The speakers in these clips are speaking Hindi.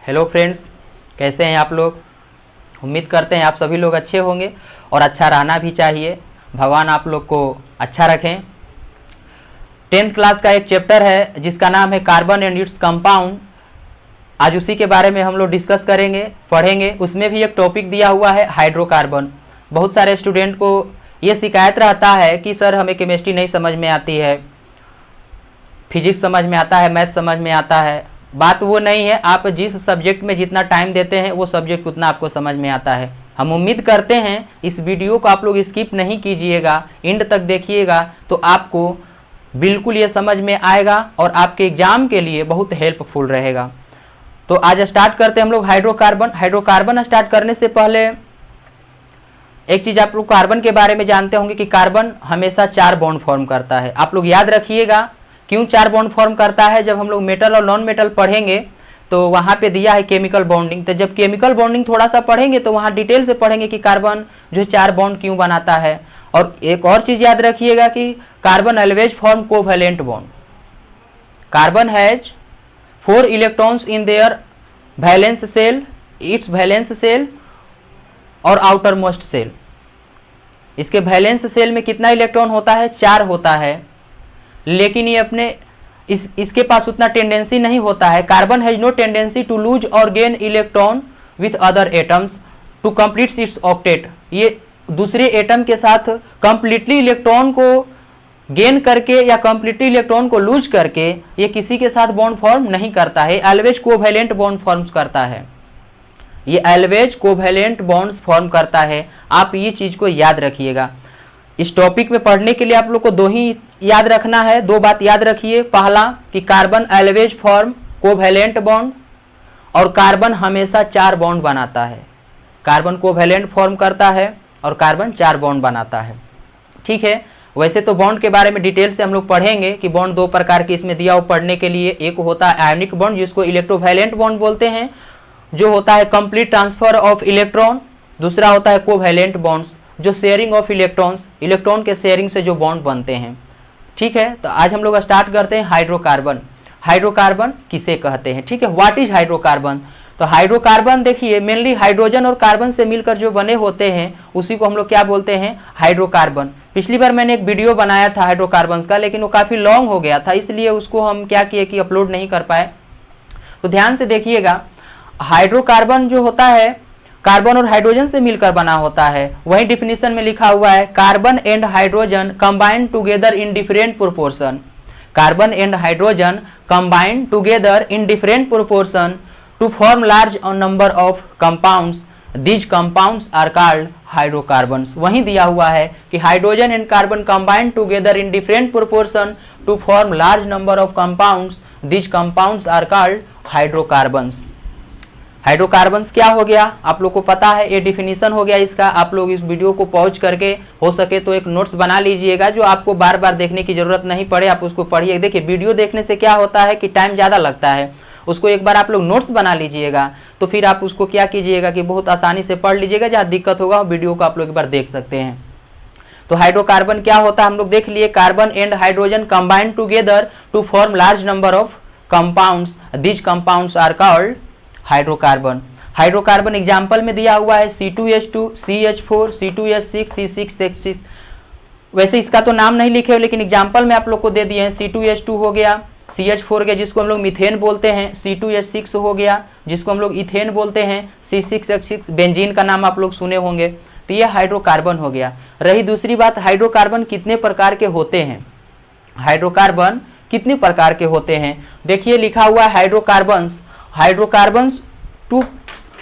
हेलो फ्रेंड्स, कैसे हैं आप लोग। उम्मीद करते हैं आप सभी लोग अच्छे होंगे और अच्छा रहना भी चाहिए। भगवान आप लोग को अच्छा रखें। 10th क्लास का एक चैप्टर है जिसका नाम है कार्बन एंड इट्स कंपाउंड। आज उसी के बारे में हम लोग डिस्कस करेंगे, पढ़ेंगे। उसमें भी एक टॉपिक दिया हुआ है हाइड्रोकार्बन। बहुत सारे स्टूडेंट को ये शिकायत रहता है कि सर हमें केमिस्ट्री नहीं समझ में आती है, फिजिक्स समझ में आता है, मैथ समझ में आता है। बात वो नहीं है, आप जिस सब्जेक्ट में जितना टाइम देते हैं वो सब्जेक्ट उतना आपको समझ में आता है। हम उम्मीद करते हैं इस वीडियो को आप लोग स्किप नहीं कीजिएगा, एंड तक देखिएगा तो आपको बिल्कुल ये समझ में आएगा और आपके एग्जाम के लिए बहुत हेल्पफुल रहेगा। तो आज स्टार्ट करते हैं हम लोग हाइड्रोकार्बन। हाइड्रोकार्बन स्टार्ट करने से पहले एक चीज आप लोग कार्बन के बारे में जानते होंगे कि कार्बन हमेशा 4 बॉन्ड फॉर्म करता है। आप लोग याद रखिएगा क्यों 4 बॉन्ड फॉर्म करता है। जब हम लोग मेटल और नॉन मेटल पढ़ेंगे तो वहाँ पे दिया है केमिकल बॉन्डिंग। तो जब केमिकल बॉन्डिंग थोड़ा सा पढ़ेंगे तो वहाँ डिटेल से पढ़ेंगे कि कार्बन जो 4 बॉन्ड क्यों बनाता है। और एक और चीज याद रखिएगा कि carbon always form covalent bond. Carbon has 4 electrons in their valence shell, it's valence shell और आउटर मोस्ट सेल। इसके वैलेंस सेल में कितना इलेक्ट्रॉन होता है? 4 होता है। लेकिन ये अपने इसके पास उतना टेंडेंसी नहीं होता है। Carbon has no tendency to lose और gain electron with other atoms to complete its octet. ये दूसरे एटम के साथ कंप्लीटली इलेक्ट्रॉन को गेन करके या कंप्लीटली इलेक्ट्रॉन को लूज करके ये किसी के साथ बॉन्ड फॉर्म नहीं करता है। ऑलवेज कोवैलेंट बॉन्ड फॉर्म्स करता है। ये ऑलवेज कोवैलेंट बॉन्ड्स फॉर्म करता है। आप ये चीज को याद रखिएगा। इस टॉपिक में पढ़ने के लिए आप लोग को 2 ही याद रखना है। 2 बात याद रखिए। पहला कि carbon always form covalent bond और कार्बन हमेशा 4 बॉन्ड बनाता है। कार्बन कोवैलेंट फॉर्म करता है और कार्बन 4 बॉन्ड बनाता है। ठीक है। वैसे तो बॉन्ड के बारे में डिटेल से हम लोग पढ़ेंगे कि बॉन्ड 2 प्रकार के इसमें दिया हो पढ़ने के लिए। एक होता है आयनिक बॉन्ड जिसको इलेक्ट्रोवैलेंट बॉन्ड बोलते हैं, जो होता है कंप्लीट ट्रांसफर ऑफ इलेक्ट्रॉन। दूसरा होता है कोवैलेंट बॉन्ड्स जो शेयरिंग ऑफ इलेक्ट्रॉन्स, इलेक्ट्रॉन के शेयरिंग से जो बॉन्ड बनते हैं। ठीक है। तो आज हम लोग स्टार्ट करते हैं हाइड्रोकार्बन। हाइड्रोकार्बन किसे कहते हैं? ठीक है। What is hydrocarbon? तो हाइड्रोकार्बन देखिए मेनली हाइड्रोजन और कार्बन से मिलकर जो बने होते हैं उसी को हम लोग क्या बोलते हैं? हाइड्रोकार्बन। पिछली बार मैंने एक वीडियो बनाया था हाइड्रोकार्बन्स का, लेकिन वो काफी लॉन्ग हो गया था, इसलिए उसको हम क्या किए कि अपलोड नहीं कर पाए। तो ध्यान से देखिएगा, हाइड्रोकार्बन जो होता है कार्बन और हाइड्रोजन से मिलकर बना होता है। वही डिफिनीशन में लिखा हुआ है carbon and hydrogen combined together in different proportion. Carbon and hydrogen combined together in different proportion to form large number of compounds. These compounds are called hydrocarbons. वहीं दिया हुआ है कि hydrogen and carbon combined together in different proportion to form large number of compounds. These compounds are called hydrocarbons. Hydrocarbons क्या हो गया आप लोग को पता है, ये डिफिनीशन हो गया इसका। आप लोग इस वीडियो को पॉज करके हो सके तो एक नोट्स बना लीजिएगा जो आपको बार बार देखने की जरूरत नहीं पड़े, आप उसको पढ़िए। देखिए वीडियो देखने से क्या होता है कि टाइम ज़्यादा लगता है, उसको एक बार आप लोग नोट्स बना लीजिएगा तो फिर आप उसको क्या कीजिएगा कि बहुत आसानी से पढ़ लीजिएगा। जहाँ दिक्कत होगा वीडियो को आप लोग एक बार देख सकते हैं। तो हाइड्रोकार्बन क्या होता है हम लोग देख लिए। Carbon and hydrogen combined together to form large number of compounds. These compounds are called hydrocarbon. Hydrocarbon example में दिया हुआ है C2H2, CH4, C2H6, C6H6। वैसे इसका तो नाम नहीं लिखे लेकिन एग्जाम्पल में आप लोग को दे दिए हैं। C2H2 हो गया, CH4 गया जिसको हम लोग मीथेन बोलते हैं, C2H6 हो गया जिसको हम लोग इथेन बोलते हैं, C6H6 बेंजीन का नाम आप लोग सुने होंगे। तो ये हाइड्रोकार्बन हो गया। रही दूसरी बात, हाइड्रोकार्बन कितने प्रकार के होते हैं? हाइड्रोकार्बन कितने प्रकार के होते हैं? देखिए लिखा हुआ है हाइड्रोकार्बन्स। हाइड्रोकार्बन्स 2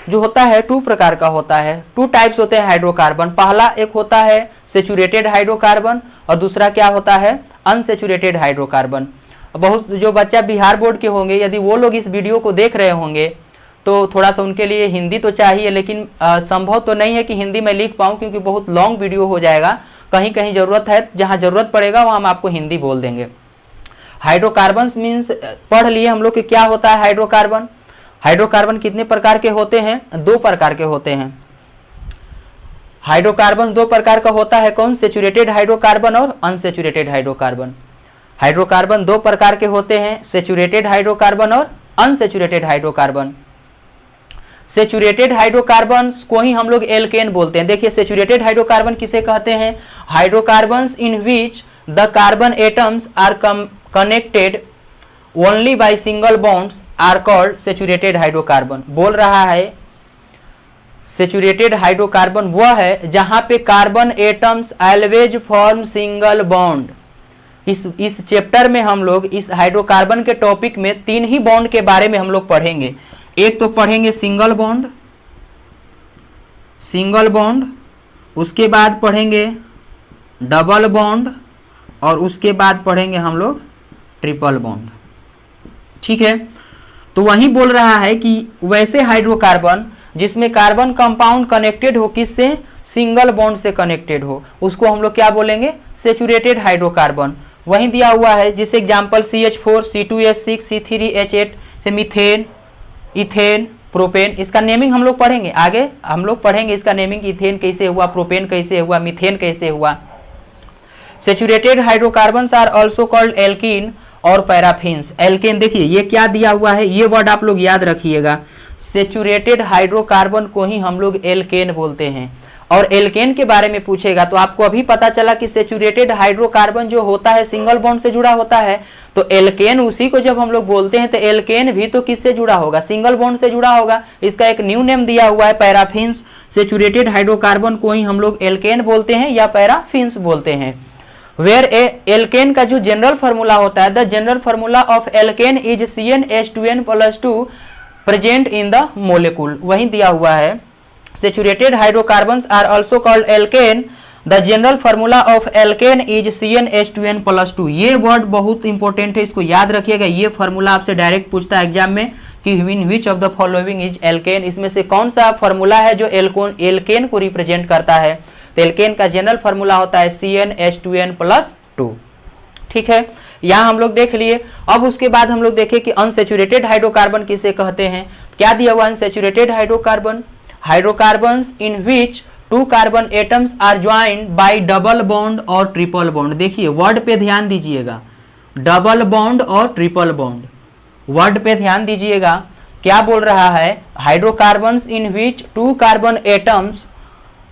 जो होता है 2 प्रकार का होता है। 2 टाइप्स होते हैं हाइड्रोकार्बन। पहला एक होता है सेचुरेटेड हाइड्रोकार्बन और दूसरा क्या होता है? Unsaturated hydrocarbon. बहुत जो बच्चा बिहार बोर्ड के होंगे यदि वो लोग इस वीडियो को देख रहे होंगे तो थोड़ा सा उनके लिए हिंदी तो चाहिए, लेकिन संभव तो नहीं है कि हिंदी में लिख पाऊँ क्योंकि बहुत लॉन्ग वीडियो हो जाएगा। कहीं कहीं जरूरत है, जहाँ जरूरत पड़ेगा वहाँ हम आपको हिंदी बोल देंगे। हाइड्रोकार्बन्स मीन्स पढ़ लिए हम लोग कि क्या होता है हाइड्रोकार्बन। हाइड्रोकार्बन कितने प्रकार के होते हैं? 2 प्रकार के होते हैं। हाइड्रोकार्बन 2 प्रकार का होता है। कौन? सेचुरेटेड हाइड्रोकार्बन और अनसेचुरेटेड हाइड्रोकार्बन। हाइड्रोकार्बन 2 प्रकार के होते हैं, सेचुरेटेड हाइड्रोकार्बन और अनसेचुरेटेड हाइड्रोकार्बन। सेचुरेटेड हाइड्रोकार्बन्स को ही हम लोग एल्केन बोलते हैं। देखिए सेचुरेटेड हाइड्रोकार्बन किसे कहते हैं? Hydrocarbons in which the carbon atoms are connected only by single bonds are called saturated hydrocarbon. बोल रहा है सेचुरेटेड हाइड्रोकार्बन वह है जहां पे carbon atoms always form single bond. इस चैप्टर में हम लोग इस हाइड्रोकार्बन के टॉपिक में 3 ही बॉन्ड के बारे में हम लोग पढ़ेंगे। एक तो पढ़ेंगे सिंगल बॉन्ड, उसके बाद पढ़ेंगे डबल बॉन्ड और उसके बाद पढ़ेंगे हम लोग ट्रिपल बॉन्ड। ठीक है, तो वही बोल रहा है कि वैसे हाइड्रोकार्बन जिसमें कार्बन कंपाउंड कनेक्टेड हो, किससे? सिंगल बॉन्ड से कनेक्टेड हो, उसको हम लोग क्या बोलेंगे? Saturated hydrocarbon. वही दिया हुआ है जिसे एग्जांपल CH4, C2H6, C3H8 से मीथेन, इथेन, प्रोपेन। इसका नेमिंग हम लोग पढ़ेंगे, आगे हम लोग पढ़ेंगे इसका नेमिंग, इथेन कैसे हुआ, प्रोपेन कैसे हुआ, मीथेन कैसे हुआ। Saturated hydrocarbons are also called alkene और पैराफिन्स। एल्केन देखिए ये क्या दिया हुआ है, ये वर्ड आप लोग याद रखिएगा। सेचुरेटेड हाइड्रोकार्बन को ही हम लोग एल्केन बोलते हैं। और एल्केन के बारे में पूछेगा तो आपको अभी पता चला कि सेचुरेटेड हाइड्रोकार्बन जो होता है सिंगल बॉन्ड से जुड़ा होता है, तो एल्केन उसी को जब हम लोग बोलते हैं तो एल्केन भी तो किससे जुड़ा होगा? सिंगल बॉन्ड से जुड़ा होगा। इसका एक न्यू नेम दिया हुआ है पैराफिन्स। सेचुरेटेड हाइड्रोकार्बन को ही हम लोग एल्केन बोलते हैं या पैराफिन्स बोलते हैं। वेयर एल्केन का जो जनरल फार्मूला होता है, the general formula of alkane is CnH2n+2 present in the molecule. वही दिया हुआ है saturated hydrocarbons are also called alkane, the general formula of alkane is CnH2n+2। ये वर्ड बहुत इंपॉर्टेंट है, इसको याद रखिएगा। ये फार्मूला आपसे डायरेक्ट पूछता है एग्जाम में कि in which of the following is alkane, इसमें से कौन सा फार्मूला है जो एल्केन को रिप्रेजेंट करता है? तो एल्केन का जनरल फार्मूला होता है CnH2n+2। ठीक है, यहाँ हम लोग देख लिए। अब उसके बाद हम लोग देखें कि अनसेचुरेटेड हाइड्रोकार्बन किसे कहते हैं। क्या दिया हुआ unsaturated hydrocarbon? Hydrocarbons in which 2 carbon atoms are joined by double bond और ट्रिपल बॉन्ड। देखिए वर्ड पे ध्यान दीजिएगा, डबल बॉन्ड और ट्रिपल बॉन्ड, वर्ड पे ध्यान दीजिएगा। क्या बोल रहा है? Hydrocarbons in which 2 carbon atoms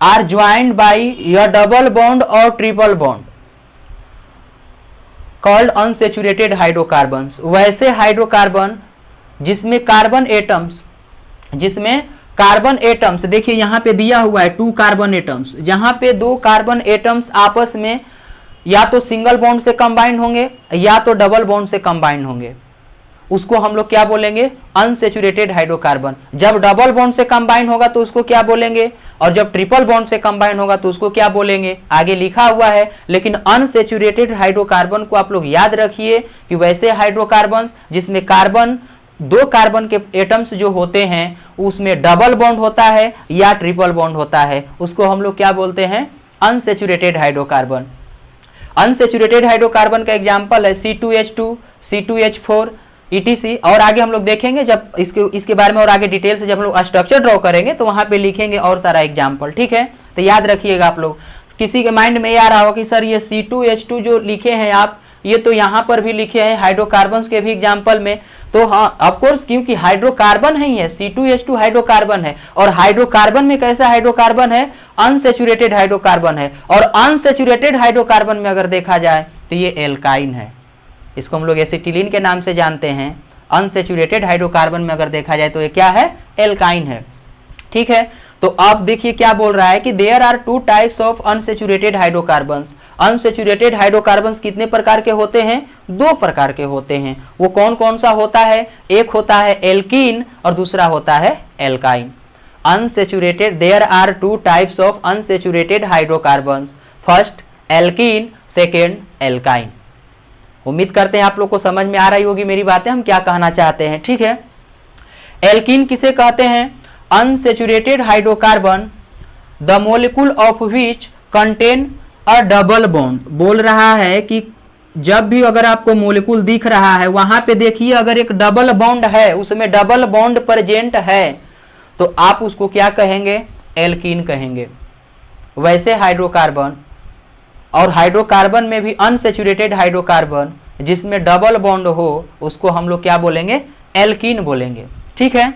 are joined by या डबल बॉन्ड और triple bond called unsaturated hydrocarbons. वैसे हाइड्रोकार्बन जिसमें कार्बन एटम्स देखिए यहाँ पे दिया हुआ है 2 कार्बन एटम्स, जहां पे 2 कार्बन एटम्स आपस में या तो सिंगल बॉन्ड से कंबाइंड होंगे या तो डबल बॉन्ड से कंबाइंड होंगे, उसको हम लोग क्या बोलेंगे? Unsaturated hydrocarbon. जब डबल बॉन्ड से कंबाइंड होगा तो उसको क्या बोलेंगे? और जब ट्रिपल बॉन्ड से कंबाइंड होगा तो उसको क्या बोलेंगे? आगे लिखा हुआ है। लेकिन अनसेचुरेटेड हाइड्रोकार्बन को आप लोग याद रखिए कि वैसे हाइड्रोकार्बन जिसमें 2 कार्बन के एटम्स जो होते हैं उसमें डबल बॉन्ड होता है या ट्रिपल बॉन्ड होता है, उसको हम लोग क्या बोलते हैं? Unsaturated hydrocarbon. अनसेचुरेटेड हाइड्रोकार्बन का एग्जांपल है C2H2, C2H4 ETC। और आगे हम लोग देखेंगे जब इसके बारे में और आगे डिटेल से जब हम लोग स्ट्रक्चर ड्रॉ करेंगे तो वहां पे लिखेंगे और सारा एग्जांपल। ठीक है, तो याद रखिएगा आप लोग। किसी के माइंड में ये आ रहा होगा कि सर ये C2H2 जो लिखे हैं आप, ये तो यहाँ पर भी लिखे हैं हाइड्रोकार्बन्स के भी एग्जाम्पल में। तो हाँ ऑफकोर्स, क्योंकि हाइड्रोकार्बन है ये, C2H2 हाइड्रोकार्बन है। और हाइड्रोकार्बन में कैसा हाइड्रोकार्बन है? अनसेचुरेटेड हाइड्रोकार्बन है। और अनसेचुरेटेड हाइड्रोकार्बन में अगर देखा जाए तो ये एल्काइन है, इसको हम लोग एसिटिलीन के नाम से जानते हैं। अनसेचुरेटेड हाइड्रोकार्बन में अगर देखा जाए तो ये क्या है? एल्काइन है। ठीक है, तो अब देखिए क्या बोल रहा है कि there are 2 types of unsaturated hydrocarbons. Unsaturated hydrocarbons कितने प्रकार के होते हैं? 2 प्रकार के होते हैं। वो कौन कौन सा होता है? एक होता है एल्कीन और दूसरा होता है alkyne. Unsaturated, there are 2 types of unsaturated hydrocarbons. First alkene, second alkyne. उम्मीद करते हैं आप लोग को समझ में आ रही होगी मेरी बातें, हम क्या कहना चाहते हैं। ठीक है, एल्कीन किसे कहते हैं? Unsaturated hydrocarbon the molecule of which contain a double bond. बोल रहा है कि जब भी अगर आपको मोलिक्यूल दिख रहा है वहां पे देखिए अगर एक डबल बॉन्ड है, उसमें डबल बॉन्ड प्रेजेंट है, तो आप उसको क्या कहेंगे? एल्कीन कहेंगे। वैसे हाइड्रोकार्बन, और हाइड्रोकार्बन में भी अनसेचुरेटेड हाइड्रोकार्बन जिसमें डबल बॉन्ड हो, उसको हम लोग क्या बोलेंगे? एल्कीन बोलेंगे। ठीक है,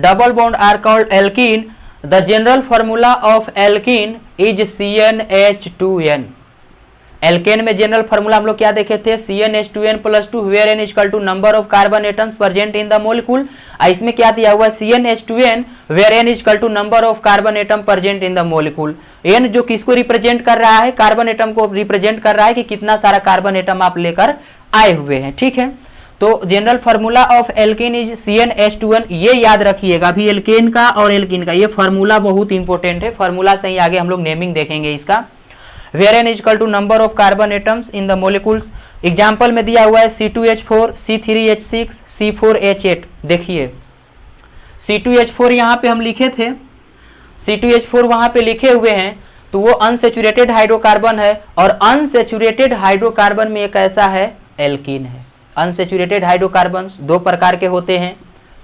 double bond are called alkene. The general formula of alkene is CnH2n. Alkane में जनरल फार्मूला हम लोग क्या देखे थे, CnH2n+2 where n equal to number of carbon atoms present in the molecule. इसमें क्या दिया हुआ है, CnH2n where n equal to number of carbon atom present in the molecule. n जो किसको रिप्रेजेंट कर रहा है, कार्बन एटम को रिप्रेजेंट कर रहा है कि कितना सारा कार्बन एटम आप लेकर आए हुए हैं। ठीक है, तो general formula of alkane is CnH2n, ये याद रखिएगा। अभी एल्केन का और एल्कीन का ये फार्मूला बहुत इंपॉर्टेंट है, फार्मूला से ही आगे हम लोग नेमिंग देखेंगे इसका। Where n equal to number of carbon atoms in the molecules. Example में दिया हुआ है C2H4, C3H6, C4H8। देखिए C2H4 यहाँ पे हम लिखे थे, C2H4 वहाँ पे लिखे हुए हैं, तो वो अनसेचुरेटेड हाइड्रोकार्बन है, और अनसेचुरेटेड हाइड्रोकार्बन में एक ऐसा है एल्कीन है। अनसेचुरेटेड हाइड्रोकार्बन दो प्रकार के होते हैं,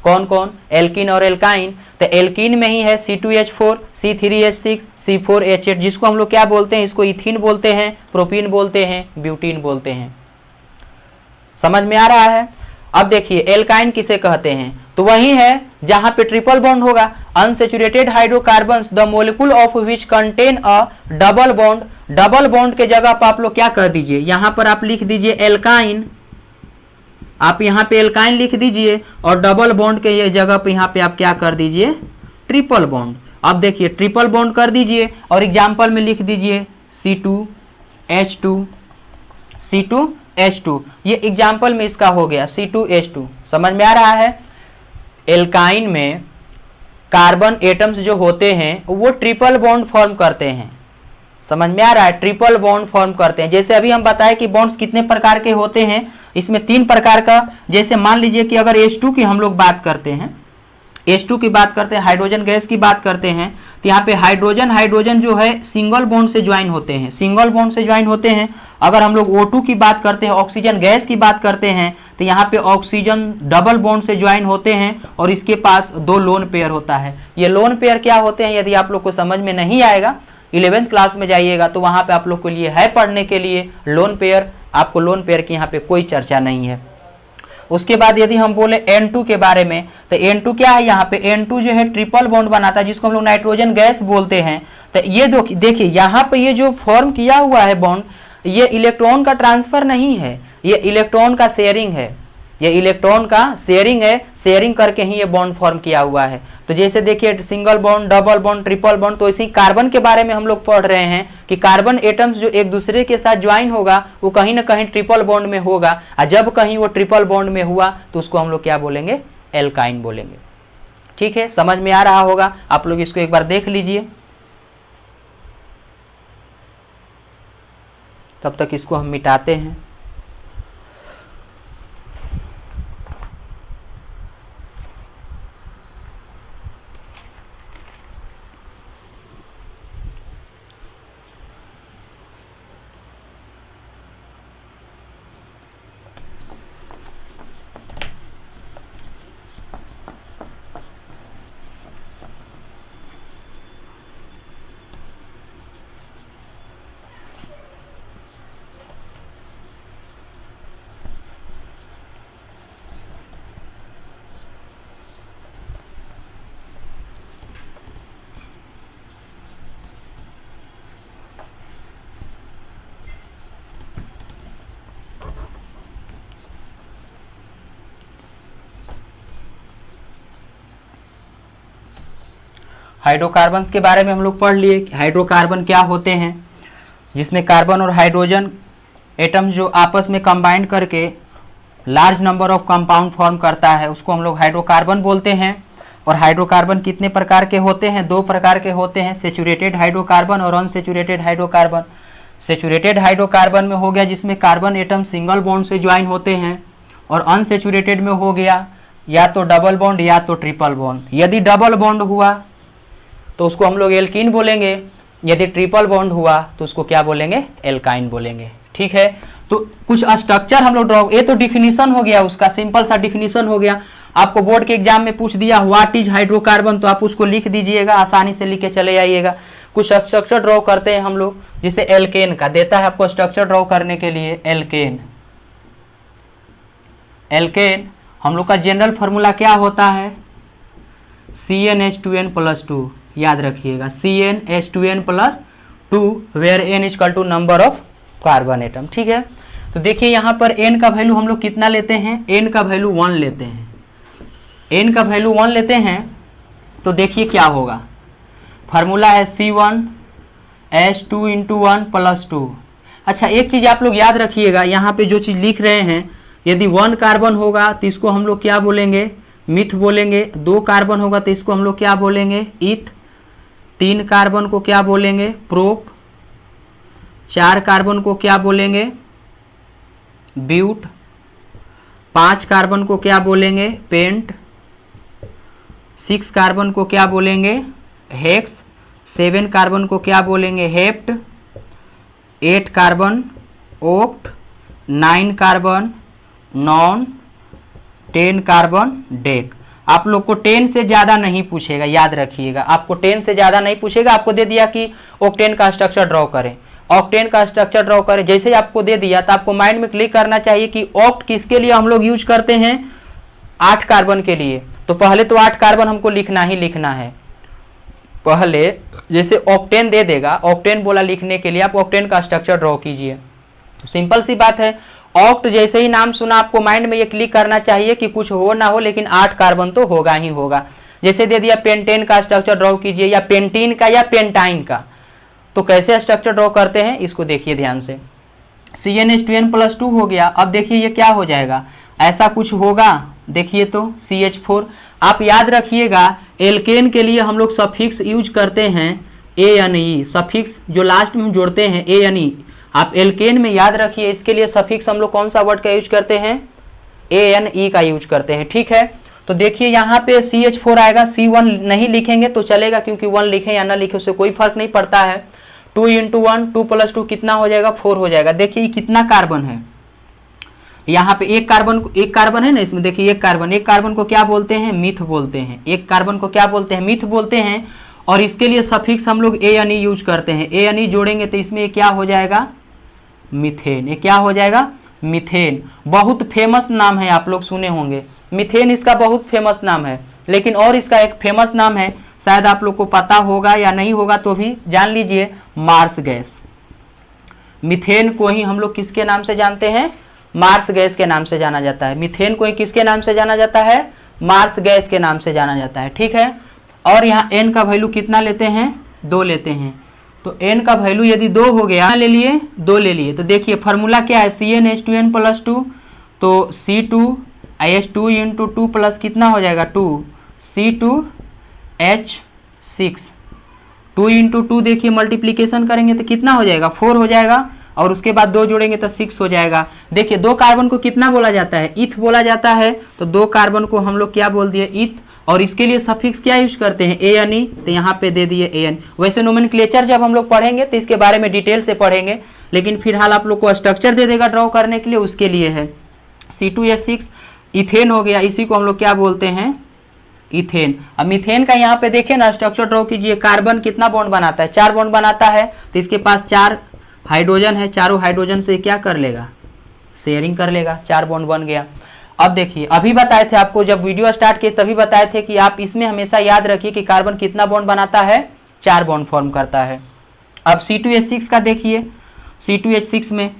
कौन कौन, एल्कीन और एल्काइन। तो एल्कीन में ही है C2H4, C3H6, C4H8, जिसको हम लोग क्या बोलते हैं, इसको इथीन बोलते हैं, प्रोपीन बोलते हैं, ब्यूटीन बोलते हैं। समझ में आ रहा है। अब देखिए एल्काइन किसे कहते हैं, तो वही है जहां पे ट्रिपल बॉन्ड होगा। Unsaturated hydrocarbons the molecule of which contain a double bond. Double bond के जगह पर आप लोग क्या कर दीजिए, यहां पर आप लिख दीजिए एल्काइन, आप यहाँ पे एल्काइन लिख दीजिए, और डबल बॉन्ड के ये जगह पे यहाँ पे आप क्या कर दीजिए, ट्रिपल बॉन्ड। अब देखिए ट्रिपल बॉन्ड कर दीजिए और एग्जाम्पल में लिख दीजिए C2H2, C2H2, ये एग्जाम्पल में इसका हो गया C2H2। समझ में आ रहा है। एल्काइन में कार्बन एटम्स जो होते हैं वो ट्रिपल बॉन्ड फॉर्म करते हैं। समझ में आ रहा है, ट्रिपल बॉन्ड फॉर्म करते हैं। जैसे अभी हम बताए कि बॉन्ड्स कितने प्रकार के होते हैं, इसमें 3 प्रकार का। जैसे मान लीजिए कि अगर H2 की हम लोग बात करते हैं, H2 की बात करते हैं, हाइड्रोजन गैस की बात करते हैं, तो यहाँ पे हाइड्रोजन जो है सिंगल बॉन्ड से ज्वाइन होते हैं, सिंगल बॉन्ड से ज्वाइन होते हैं। अगर हम लोग O2 की बात करते हैं, ऑक्सीजन गैस की बात करते हैं, तो यहाँ पे ऑक्सीजन डबल बॉन्ड से ज्वाइन होते हैं, और इसके पास 2 लोन पेयर होता है। ये लोन पेयर क्या होते हैं, यदि आप लोग को समझ में नहीं आएगा, 11th क्लास में जाइएगा तो वहाँ पे आप लोग के लिए है पढ़ने के लिए लोन पेयर। आपको लोन पेयर की यहाँ पे कोई चर्चा नहीं है। उसके बाद यदि हम बोले N2 के बारे में, तो N2 क्या है, यहाँ पे N2 जो है ट्रिपल बॉन्ड बनाता है, जिसको हम लोग नाइट्रोजन गैस बोलते हैं। तो ये देखिए यहाँ पे ये जो फॉर्म किया हुआ है बॉन्ड, ये इलेक्ट्रॉन का ट्रांसफर नहीं है, ये इलेक्ट्रॉन का शेयरिंग है, ये इलेक्ट्रॉन का शेयरिंग है, शेयरिंग करके ही ये बॉन्ड फॉर्म किया हुआ है। तो जैसे देखिए single bond, double bond, triple bond, तो इसी कार्बन के बारे में हम लोग पढ़ रहे हैं कि कार्बन एटम्स जो एक दूसरे के साथ ज्वाइन होगा वो कहीं ना कहीं ट्रिपल बॉन्ड में होगा, और जब कहीं वो ट्रिपल बॉन्ड में हुआ तो उसको हम लोग क्या बोलेंगे, एल्काइन बोलेंगे। ठीक है, समझ में आ रहा होगा। आप लोग इसको एक बार देख लीजिए, तब तक इसको हम मिटाते हैं। हाइड्रोकार्बन्स के बारे में हम लोग पढ़ लिए कि हाइड्रोकार्बन क्या होते हैं, जिसमें कार्बन और हाइड्रोजन एटम जो आपस में कंबाइंड करके large number of compound form करता है, उसको हम लोग हाइड्रोकार्बन बोलते हैं। और हाइड्रोकार्बन कितने प्रकार के होते हैं, 2 प्रकार के होते हैं, सेचुरेटेड हाइड्रोकार्बन और अनसेचुरेटेड हाइड्रोकार्बन। सेचुरेटेड हाइड्रोकार्बन में हो गया जिसमें कार्बन एटम सिंगल बॉन्ड से ज्वाइन होते हैं, और अनसेचुरेटेड में हो गया या तो डबल बॉन्ड या तो ट्रिपल बॉन्ड। यदि डबल बॉन्ड हुआ तो उसको हम लोग एल्कीन बोलेंगे, यदि ट्रिपल बॉन्ड हुआ तो उसको क्या बोलेंगे, एल्काइन बोलेंगे। ठीक है, तो कुछ स्ट्रक्चर हम लोग ड्रॉ, ये तो डिफिनीशन हो गया, उसका सिंपल सा डिफिनीशन हो गया। आपको बोर्ड के एग्जाम में पूछ दिया व्हाट इज हाइड्रोकार्बन, तो आप उसको लिख दीजिएगा, आसानी से लिख के चले जाइएगा। कुछ स्ट्रक्चर ड्रॉ करते हैं हम लोग, जिसे एल्केन का देता है आपको स्ट्रक्चर ड्रॉ करने के लिए। एल्केन, एल्केन हम लोग का जनरल फार्मूला क्या होता है, CnH2n+2, याद रखिएगा CnH2n+2 where n equal to number of carbon atom. ठीक है, तो देखिए यहाँ पर n का वैल्यू हम लोग कितना लेते हैं, n का वैल्यू 1 लेते हैं, n का वैल्यू 1 लेते हैं। तो देखिए क्या होगा, फार्मूला है C1H2 × 1 + 2। अच्छा, एक चीज़ आप लोग याद रखिएगा, यहाँ पे जो चीज़ लिख रहे हैं, यदि 1 कार्बन होगा तो इसको हम लोग क्या बोलेंगे, मिथ बोलेंगे। 2 कार्बन होगा तो इसको हम लोग क्या बोलेंगे, ईथ। 3 कार्बन को क्या बोलेंगे, प्रोप। 4 कार्बन को क्या बोलेंगे, ब्यूट। 5 कार्बन को क्या बोलेंगे, पेंट। 6 कार्बन को क्या बोलेंगे, हेक्स। 7 कार्बन को क्या बोलेंगे, hept. 8 carbon oct. 9 carbon non. 10 carbon deck. आप लोग को 10 से ज़्यादा नहीं पूछेगा, याद रखिएगा, आपको 10 से ज़्यादा नहीं पूछेगा। आपको दे दिया कि ऑक्टेन का स्ट्रक्चर ड्रॉ करें, ऑक्टेन का स्ट्रक्चर ड्रॉ करें, जैसे ही आपको दे दिया तो आपको माइंड में क्लिक करना चाहिए कि ऑक्ट किसके लिए हम लोग यूज करते हैं, 8 कार्बन के लिए। तो पहले तो 8 कार्बन हमको लिखना ही लिखना है। पहले जैसे ऑक्टेन दे देगा, ऑक्टेन बोला लिखने के लिए, आप ऑक्टेन का स्ट्रक्चर ड्रॉ कीजिए। तो सिंपल सी बात है, ऑक्ट जैसे ही नाम सुना आपको माइंड में ये क्लिक करना चाहिए कि कुछ हो ना हो लेकिन 8 कार्बन तो होगा ही होगा। जैसे दे दिया पेंटेन का स्ट्रक्चर ड्रॉ कीजिए, या पेंटीन का, या पेंटाइन का। तो कैसे स्ट्रक्चर ड्रॉ करते हैं इसको देखिए ध्यान से। CnH2n+2 हो गया। अब देखिए ये क्या हो जाएगा, ऐसा कुछ होगा, देखिए तो CH4। आप याद रखिएगा, एल्केन के लिए हम लोग सफिक्स यूज करते हैं ANE, सफिक्स जो लास्ट में हम जोड़ते हैं ANE। आप एल्केन में याद रखिए, इसके लिए सफिक्स हम लोग कौन सा वर्ड का यूज करते हैं, ANE का यूज करते हैं। ठीक है, तो देखिए यहाँ पे CH4 आएगा। C1 नहीं लिखेंगे तो चलेगा, क्योंकि 1 लिखें या ना लिखें उससे कोई फर्क नहीं पड़ता है। 2 × 1, 2 + 2 कितना हो जाएगा, 4 हो जाएगा। देखिए कितना कार्बन है यहाँ पे, एक कार्बन है ना इसमें, देखिए एक कार्बन को क्या बोलते हैं, मिथ बोलते हैं। एक कार्बन को क्या बोलते हैं, मिथ बोलते हैं। और इसके लिए सफिक्स हम लोग ANE यूज करते हैं। ANE जोड़ेंगे तो इसमें क्या हो जाएगा, मीथेन। ये क्या हो जाएगा, मीथेन। बहुत फेमस नाम है, आप लोग सुने होंगे, मीथेन इसका बहुत फेमस नाम है। लेकिन और इसका एक फेमस नाम है, शायद आप लोग को पता होगा या नहीं होगा तो भी जान लीजिए, मार्स गैस। मीथेन को ही हम लोग किसके नाम से जानते हैं, मार्स गैस के नाम से जाना जाता है। मीथेन को ही किसके नाम से जाना जाता है, मार्स गैस के नाम से जाना जाता है। ठीक है, और यहाँ n का वैल्यू कितना लेते हैं, 2 लेते हैं। तो n का वैल्यू यदि 2 हो गया, ले लिए 2 ले लिए, तो देखिए फार्मूला क्या है, CnH2n+2। तो C2H2 × 2 प्लस कितना हो जाएगा, 2 C2H6। 2 × 2 देखिए मल्टीप्लीकेशन करेंगे तो कितना हो जाएगा, 4 हो जाएगा। और उसके बाद 2 जोड़ेंगे तो 6 हो जाएगा। देखिए 2 कार्बन को कितना बोला जाता है, ईथ बोला जाता है। तो 2 कार्बन को हम लोग क्या बोल दिए, ईथ। और इसके लिए सफिक्स क्या यूज करते हैं, ANE। तो यहाँ पे दे दिए AN। वैसे नोमेनक्लेचर जब हम लोग पढ़ेंगे तो इसके बारे में डिटेल से पढ़ेंगे, लेकिन फिलहाल आप लोग को स्ट्रक्चर दे देगा ड्रॉ करने के लिए, उसके लिए है। C2H6 इथेन हो गया, इसी को हम लोग क्या बोलते हैं, इथेन। अब मीथेन का यहाँ पे देखें ना, स्ट्रक्चर ड्रॉ कीजिए। कार्बन कितना बॉन्ड बनाता है, 4 बॉन्ड बनाता है। तो इसके पास 4 हाइड्रोजन है, चारों हाइड्रोजन से क्या कर लेगा, शेयरिंग कर लेगा, 4 बॉन्ड बन गया। अब देखिए, अभी बताए थे आपको, जब वीडियो स्टार्ट किए तभी बताए थे कि आप इसमें हमेशा याद रखिए कि कार्बन कितना बॉन्ड बनाता है, 4 बॉन्ड फॉर्म करता है। अब C2H6 का देखिए, C2H6 में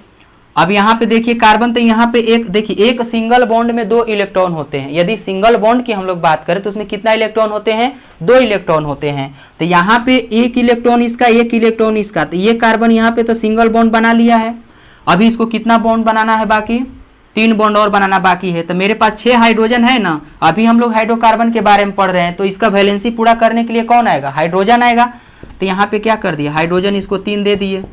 अब यहाँ पे देखिए कार्बन, तो यहाँ पे एक देखिए, एक सिंगल बॉन्ड में 2 इलेक्ट्रॉन होते हैं। यदि सिंगल बॉन्ड की हम लोग बात करें तो उसमें कितना इलेक्ट्रॉन होते हैं, 2 इलेक्ट्रॉन होते हैं। तो यहाँ पे 1 इलेक्ट्रॉन इसका, 1 इलेक्ट्रॉन इसका। तो ये कार्बन यहाँ पे तो सिंगल बॉन्ड बना लिया है। अभी इसको कितना बॉन्ड बनाना है, बाकी 3 बॉन्ड और बनाना बाकी है। तो मेरे पास 6 हाइड्रोजन है ना। अभी हम लोग हाइड्रोकार्बन के बारे में पढ़ रहे हैं, तो इसका वैलेंसी पूरा करने के लिए कौन आएगा, हाइड्रोजन आएगा। तो यहाँ पे क्या कर दिया, हाइड्रोजन इसको 3 दे दिए।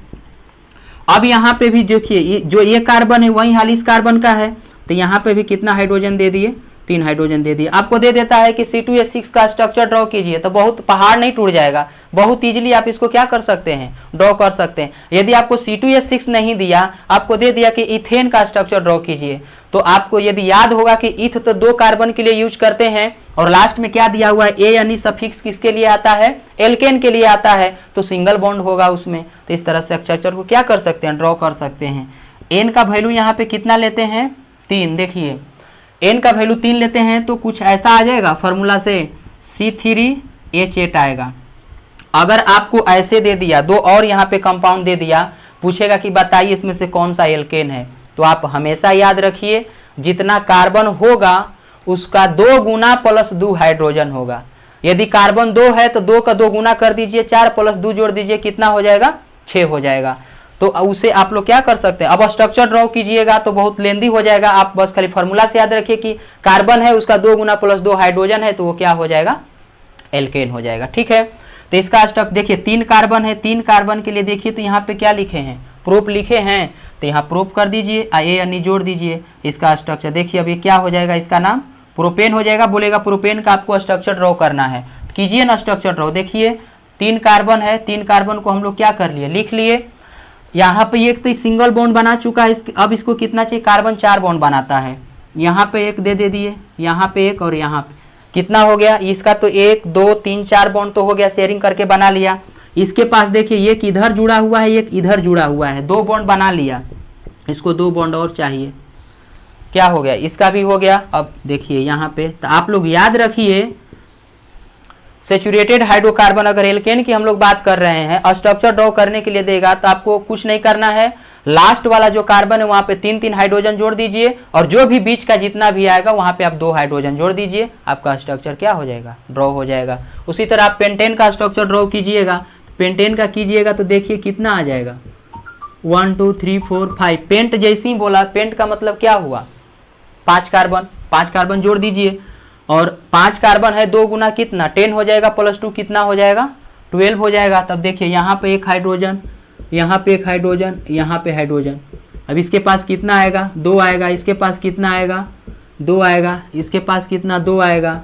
अब यहाँ पे भी देखिए, जो ये कार्बन है वही हाल इस कार्बन का है। तो यहाँ पे भी कितना हाइड्रोजन दे दिए, 3 हाइड्रोजन दे दिए। आपको दे देता है कि C2H6 का स्ट्रक्चर ड्रॉ कीजिए, तो बहुत पहाड़ नहीं टूट जाएगा, बहुत इजीली आप इसको क्या कर सकते हैं, ड्रॉ कर सकते हैं। यदि आपको C2H6 नहीं दिया, आपको दे दिया कि इथेन का स्ट्रक्चर ड्रॉ कीजिए, तो आपको यदि याद होगा कि ईथ तो 2 कार्बन के लिए यूज करते हैं, और लास्ट में क्या दिया हुआ है, ए यानी सफिक्स किसके लिए आता है, एल्केन के लिए आता है, तो सिंगल बॉन्ड होगा उसमें। तो इस तरह से स्ट्रक्चर को क्या कर सकते हैं, ड्रॉ कर सकते हैं। एन का वैल्यू यहाँ पे कितना लेते हैं, 3। देखिए एन का वैल्यू 3 लेते हैं, तो कुछ ऐसा आ जाएगा फार्मूला से C3H8 आएगा। अगर आपको ऐसे दे दिया, दो और यहाँ पे कंपाउंड दे दिया, पूछेगा कि बताइए इसमें से कौन सा एल्केन है, तो आप हमेशा याद रखिए जितना कार्बन होगा उसका 2 गुना प्लस 2 हाइड्रोजन होगा। यदि कार्बन 2 है तो 2 का 2 गुना कर दीजिए, 4 प्लस 2 जोड़ दीजिए, कितना हो जाएगा? 6 हो जाएगा। तो उसे आप लोग क्या कर सकते हैं, अब स्ट्रक्चर ड्रॉ कीजिएगा तो बहुत लेंदी हो जाएगा, आप बस खाली फॉर्मूला से याद रखिए कि कार्बन है उसका 2 गुना प्लस 2 हाइड्रोजन है, तो वो क्या हो जाएगा? एल्केन हो जाएगा। ठीक है, तो इसका स्ट्रक्चर देखिए 3 कार्बन है, 3 कार्बन के लिए देखिए तो यहाँ पे क्या लिखे हैं? प्रोप लिखे हैं, तो यहाँ प्रोप कर दीजिए, यानी जोड़ दीजिए। इसका स्ट्रक्चर देखिए अभी क्या हो जाएगा, इसका नाम प्रोपेन हो जाएगा। बोलेगा प्रोपेन का आपको स्ट्रक्चर ड्रॉ करना है, कीजिए ना स्ट्रक्चर ड्रॉ। देखिए 3 कार्बन है, 3 कार्बन को हम लोग क्या कर लिए, लिख लिए। यहाँ पे एक तो सिंगल बॉन्ड बना चुका है, अब इसको कितना चाहिए? कार्बन 4 बॉन्ड बनाता है। यहाँ पे एक दे दिए, यहाँ पे एक, और यहाँ पे कितना हो गया? इसका तो 1 2 3 4 बॉन्ड तो हो गया, शेयरिंग करके बना लिया। इसके पास देखिए एक इधर जुड़ा हुआ है, एक इधर जुड़ा हुआ है, 2 बॉन्ड बना लिया। इसको 2 बॉन्ड और चाहिए, क्या हो गया? इसका भी हो गया। अब देखिए यहाँ पे, तो आप लोग याद रखिए सेचुरेटेड हाइड्रोकार्बन, अगर एल्केन की हम लोग बात कर रहे हैं, स्ट्रक्चर ड्रॉ करने के लिए देगा तो आपको कुछ नहीं करना है, लास्ट वाला जो कार्बन है वहां पे 3 हाइड्रोजन जोड़ दीजिए, और जो भी बीच का जितना भी आएगा वहां पे आप 2 हाइड्रोजन जोड़ दीजिए, आपका स्ट्रक्चर क्या हो जाएगा? ड्रॉ हो जाएगा। उसी तरह आप पेंटेन का स्ट्रक्चर ड्रॉ कीजिएगा, पेंटेन का कीजिएगा तो देखिए कितना आ जाएगा, 1 2 3 4 5। पेंट जैसे ही बोला, पेंट का मतलब क्या हुआ? 5 कार्बन, 5 कार्बन जोड़ दीजिए, और 5 कार्बन है, 2 गुना कितना? 10 हो जाएगा, प्लस 2 कितना हो जाएगा? 12 हो जाएगा। तब देखिए यहाँ पे एक हाइड्रोजन, यहाँ पे एक हाइड्रोजन, यहाँ पे हाइड्रोजन। अब इसके पास कितना आएगा? 2 आएगा। इसके पास कितना आएगा? 2 आएगा। इसके पास कितना? 2 आएगा।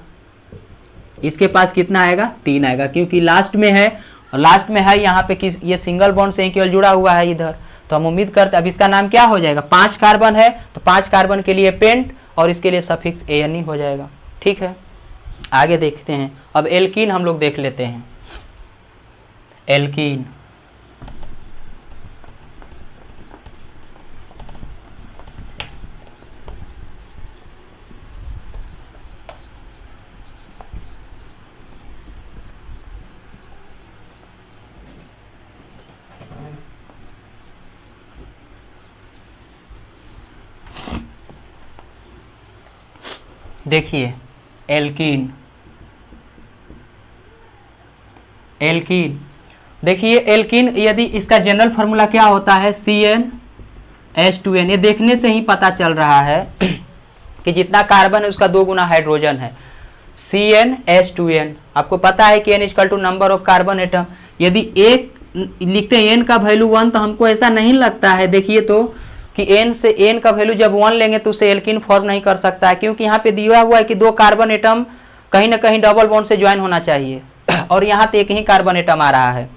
इसके पास कितना आएगा? 3 आएगा, क्योंकि लास्ट में है, और लास्ट में है यहाँ पे किस, ये सिंगल बॉन्ड से केवल जुड़ा हुआ है इधर, तो हम उम्मीद करते हैं अब इसका नाम क्या हो जाएगा? 5 कार्बन है तो 5 कार्बन के लिए पेंट, और इसके लिए सफिक्स ANE हो जाएगा। ठीक है, आगे देखते हैं। अब एल्कीन हम लोग देख लेते हैं। एल्कीन, देखिए एल्कीन, एल्कीन देखिए एल्कीन, यदि इसका जनरल फार्मूला क्या होता है? CnH2n। ये देखने से ही पता चल रहा है कि जितना कार्बन है उसका 2 गुना हाइड्रोजन है। CnH2n, आपको पता है कि n equal to number of carbon atom. यदि एक लिखते हैं n का वैल्यू 1, तो हमको ऐसा नहीं लगता है, देखिए तो, कि n का वैल्यू जब 1 लेंगे तो उसे एल्कीन फॉर्म नहीं कर सकता है, क्योंकि यहाँ पे दिया हुआ है कि 2 कार्बन एटम कहीं ना कहीं डबल बॉन्ड से ज्वाइन होना चाहिए, और यहाँ तो एक ही कार्बन एटम आ रहा है।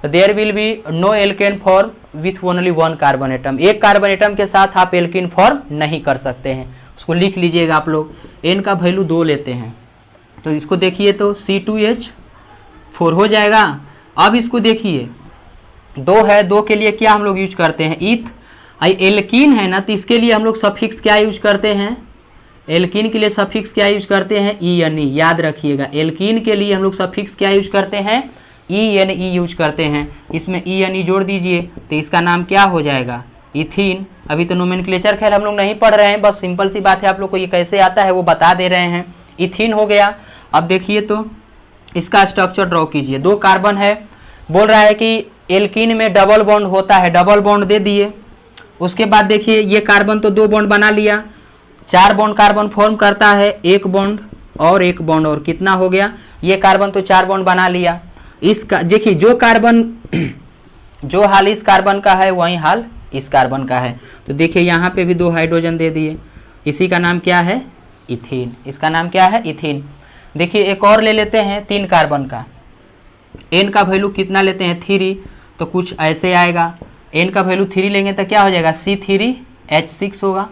तो there will be no alkane form with only 1 carbon atom. एक कार्बन एटम के साथ आप एल्कीन फॉर्म नहीं कर सकते हैं। उसको लिख लीजिएगा आप लोग। n का वैल्यू 2 लेते हैं, तो इसको देखिए तो C2H4 हो जाएगा। अब इसको देखिए 2 है, 2 के लिए क्या हम लोग यूज करते हैं? ईथ। एल्कीन है ना, तो इसके लिए हम लोग सफिक्स क्या यूज करते हैं? एल्कीन के लिए सफिक्स क्या यूज करते हैं? ENE। याद रखिएगा, एल्कीन के लिए हम लोग सफिक्स क्या यूज करते हैं? ENE यूज करते हैं। इसमें ENE जोड़ दीजिए तो इसका नाम क्या हो जाएगा? इथीन। अभी तो नोमेनक्लेचर खैर हम लोग नहीं पढ़ रहे हैं, बस सिंपल सी बात है, आप लोग को ये कैसे आता है वो बता दे रहे हैं। इथीन हो गया। अब देखिए तो इसका स्ट्रक्चर ड्रॉ कीजिए। 2 कार्बन है, बोल रहा है कि एल्कीन में डबल बॉन्ड होता है, डबल बॉन्ड दे दिए। उसके बाद देखिए ये कार्बन तो 2 बॉन्ड बना लिया, 4 बॉन्ड कार्बन फॉर्म करता है, 1 बॉन्ड और 1 बॉन्ड, और कितना हो गया? ये कार्बन तो 4 बॉन्ड बना लिया। इसका देखिए जो कार्बन, जो हाल इस कार्बन का है वही हाल इस कार्बन का है, तो देखिए यहाँ पे भी 2 हाइड्रोजन दे दिए। इसी का नाम क्या है? इथीन। इसका नाम क्या है? इथीन। देखिए एक और ले लेते हैं 3 कार्बन का। n का वैल्यू कितना लेते हैं? 3, तो कुछ ऐसे आएगा। n का वैल्यू 3 लेंगे तो क्या हो जाएगा? C3H6 होगा।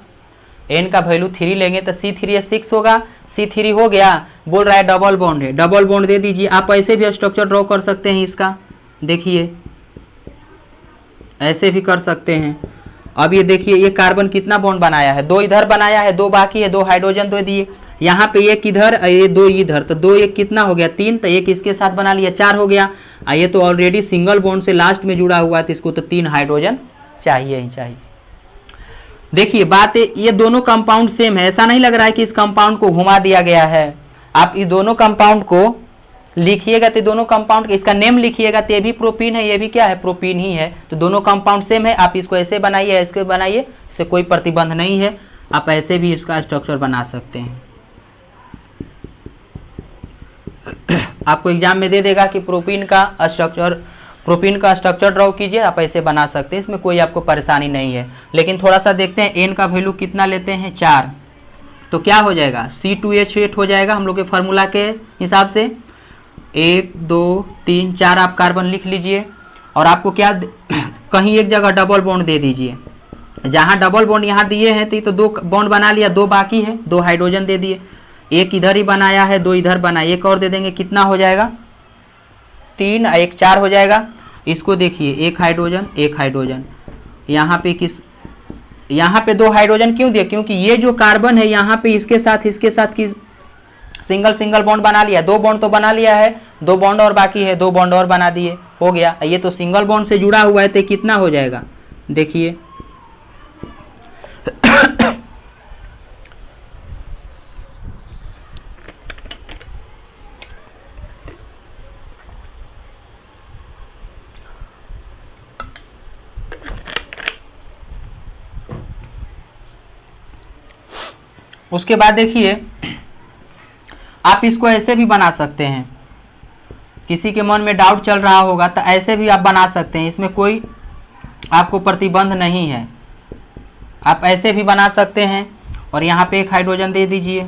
n का वैल्यू 3 लेंगे तो C3H6 होगा। C3 हो गया। बोल रहा है डबल बॉन्ड है, डबल बॉन्ड दे दीजिए। आप ऐसे भी स्ट्रक्चर ड्रॉ कर सकते हैं इसका, देखिए ऐसे भी कर सकते हैं। अब ये देखिए ये कार्बन कितना बॉन्ड बनाया है, 2 इधर बनाया है, 2 बाकी है, 2 हाइड्रोजन दे दिए, यहाँ पे एक इधर ये 2 इधर, तो 2 एक कितना हो गया 3, तो एक इसके साथ बना लिया 4 हो गया। ये तो ऑलरेडी सिंगल बॉन्ड से लास्ट में जुड़ा हुआ है, तो इसको तो 3 हाइड्रोजन चाहिए ही चाहिए। देखिए बात है, ये दोनों कंपाउंड सेम है, ऐसा नहीं लग रहा है कि इस कंपाउंड को घुमा दिया गया है। आप ये दोनों कंपाउंड को लिखिएगा तो दोनों कंपाउंड इसका नेम लिखिएगा तो ये भी प्रोपीन है, ये भी क्या है प्रोपीन ही है, तो दोनों कंपाउंड सेम है। आप इसको ऐसे बनाइए, ऐसे बनाइए, इससे कोई प्रतिबंध नहीं है, आप ऐसे भी इसका स्ट्रक्चर बना सकते हैं। आपको एग्जाम में दे देगा कि प्रोपीन का स्ट्रक्चर ड्रॉ कीजिए, आप ऐसे बना सकते हैं, इसमें कोई आपको परेशानी नहीं है। लेकिन थोड़ा सा देखते हैं एन का वैल्यू कितना लेते हैं 4, तो क्या हो जाएगा C2H8 हो जाएगा हम लोग के फार्मूला के हिसाब से। 1 2 3 4 आप कार्बन लिख लीजिए, और आपको क्या कहीं एक जगह डबल बॉन्ड दे दीजिए, जहाँ डबल बॉन्ड यहाँ दिए हैं तो 2 बॉन्ड बना लिया, 2 बाकी है, 2 हाइड्रोजन दे दिए, एक इधर ही बनाया है, 2 इधर बनाया, एक और दे देंगे, कितना हो जाएगा 3 1 4 हो जाएगा। इसको देखिए 1 हाइड्रोजन, यहाँ पे 2 हाइड्रोजन क्यों दिया, क्योंकि ये जो कार्बन है यहाँ पे इसके साथ की सिंगल बॉन्ड बना लिया, 2 बॉन्ड तो बना लिया है, 2 बॉन्ड और बाकी है, 2 बॉन्ड और बना दिए, हो गया। ये तो सिंगल बॉन्ड से जुड़ा हुआ है, तो कितना हो जाएगा देखिए उसके बाद देखिए आप इसको ऐसे भी बना सकते हैं, किसी के मन में डाउट चल रहा होगा तो ऐसे भी आप बना सकते हैं, इसमें कोई आपको प्रतिबंध नहीं है, आप ऐसे भी बना सकते हैं। और यहाँ पे 1 हाइड्रोजन दे दीजिए,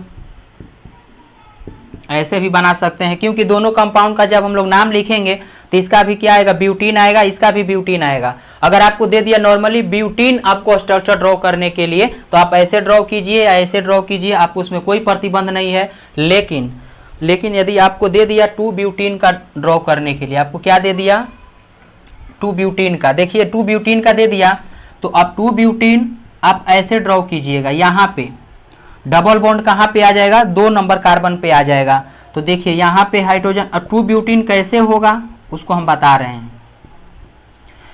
ऐसे भी बना सकते हैं, क्योंकि दोनों कंपाउंड का जब हम लोग नाम लिखेंगे तो इसका भी क्या आएगा ब्यूटीन आएगा, इसका भी ब्यूटीन आएगा। अगर आपको दे दिया नॉर्मली ब्यूटीन आपको स्ट्रक्चर ड्रॉ करने के लिए, तो आप ऐसे ड्रॉ कीजिए या ऐसे ड्रॉ कीजिए, आपको उसमें कोई प्रतिबंध नहीं है। लेकिन यदि आपको दे दिया 2 ब्यूटीन का ड्रॉ करने के लिए, आपको क्या दे दिया 2 ब्यूटीन का, देखिए 2 ब्यूटीन का दे दिया, तो अब 2 ब्यूटीन आप ऐसे ड्रॉ कीजिएगा, यहाँ पे डबल बॉन्ड कहाँ पे आ जाएगा 2 नंबर कार्बन पे आ जाएगा। तो देखिए यहाँ पे हाइड्रोजन, और 2 ब्यूटीन कैसे होगा उसको हम बता रहे हैं।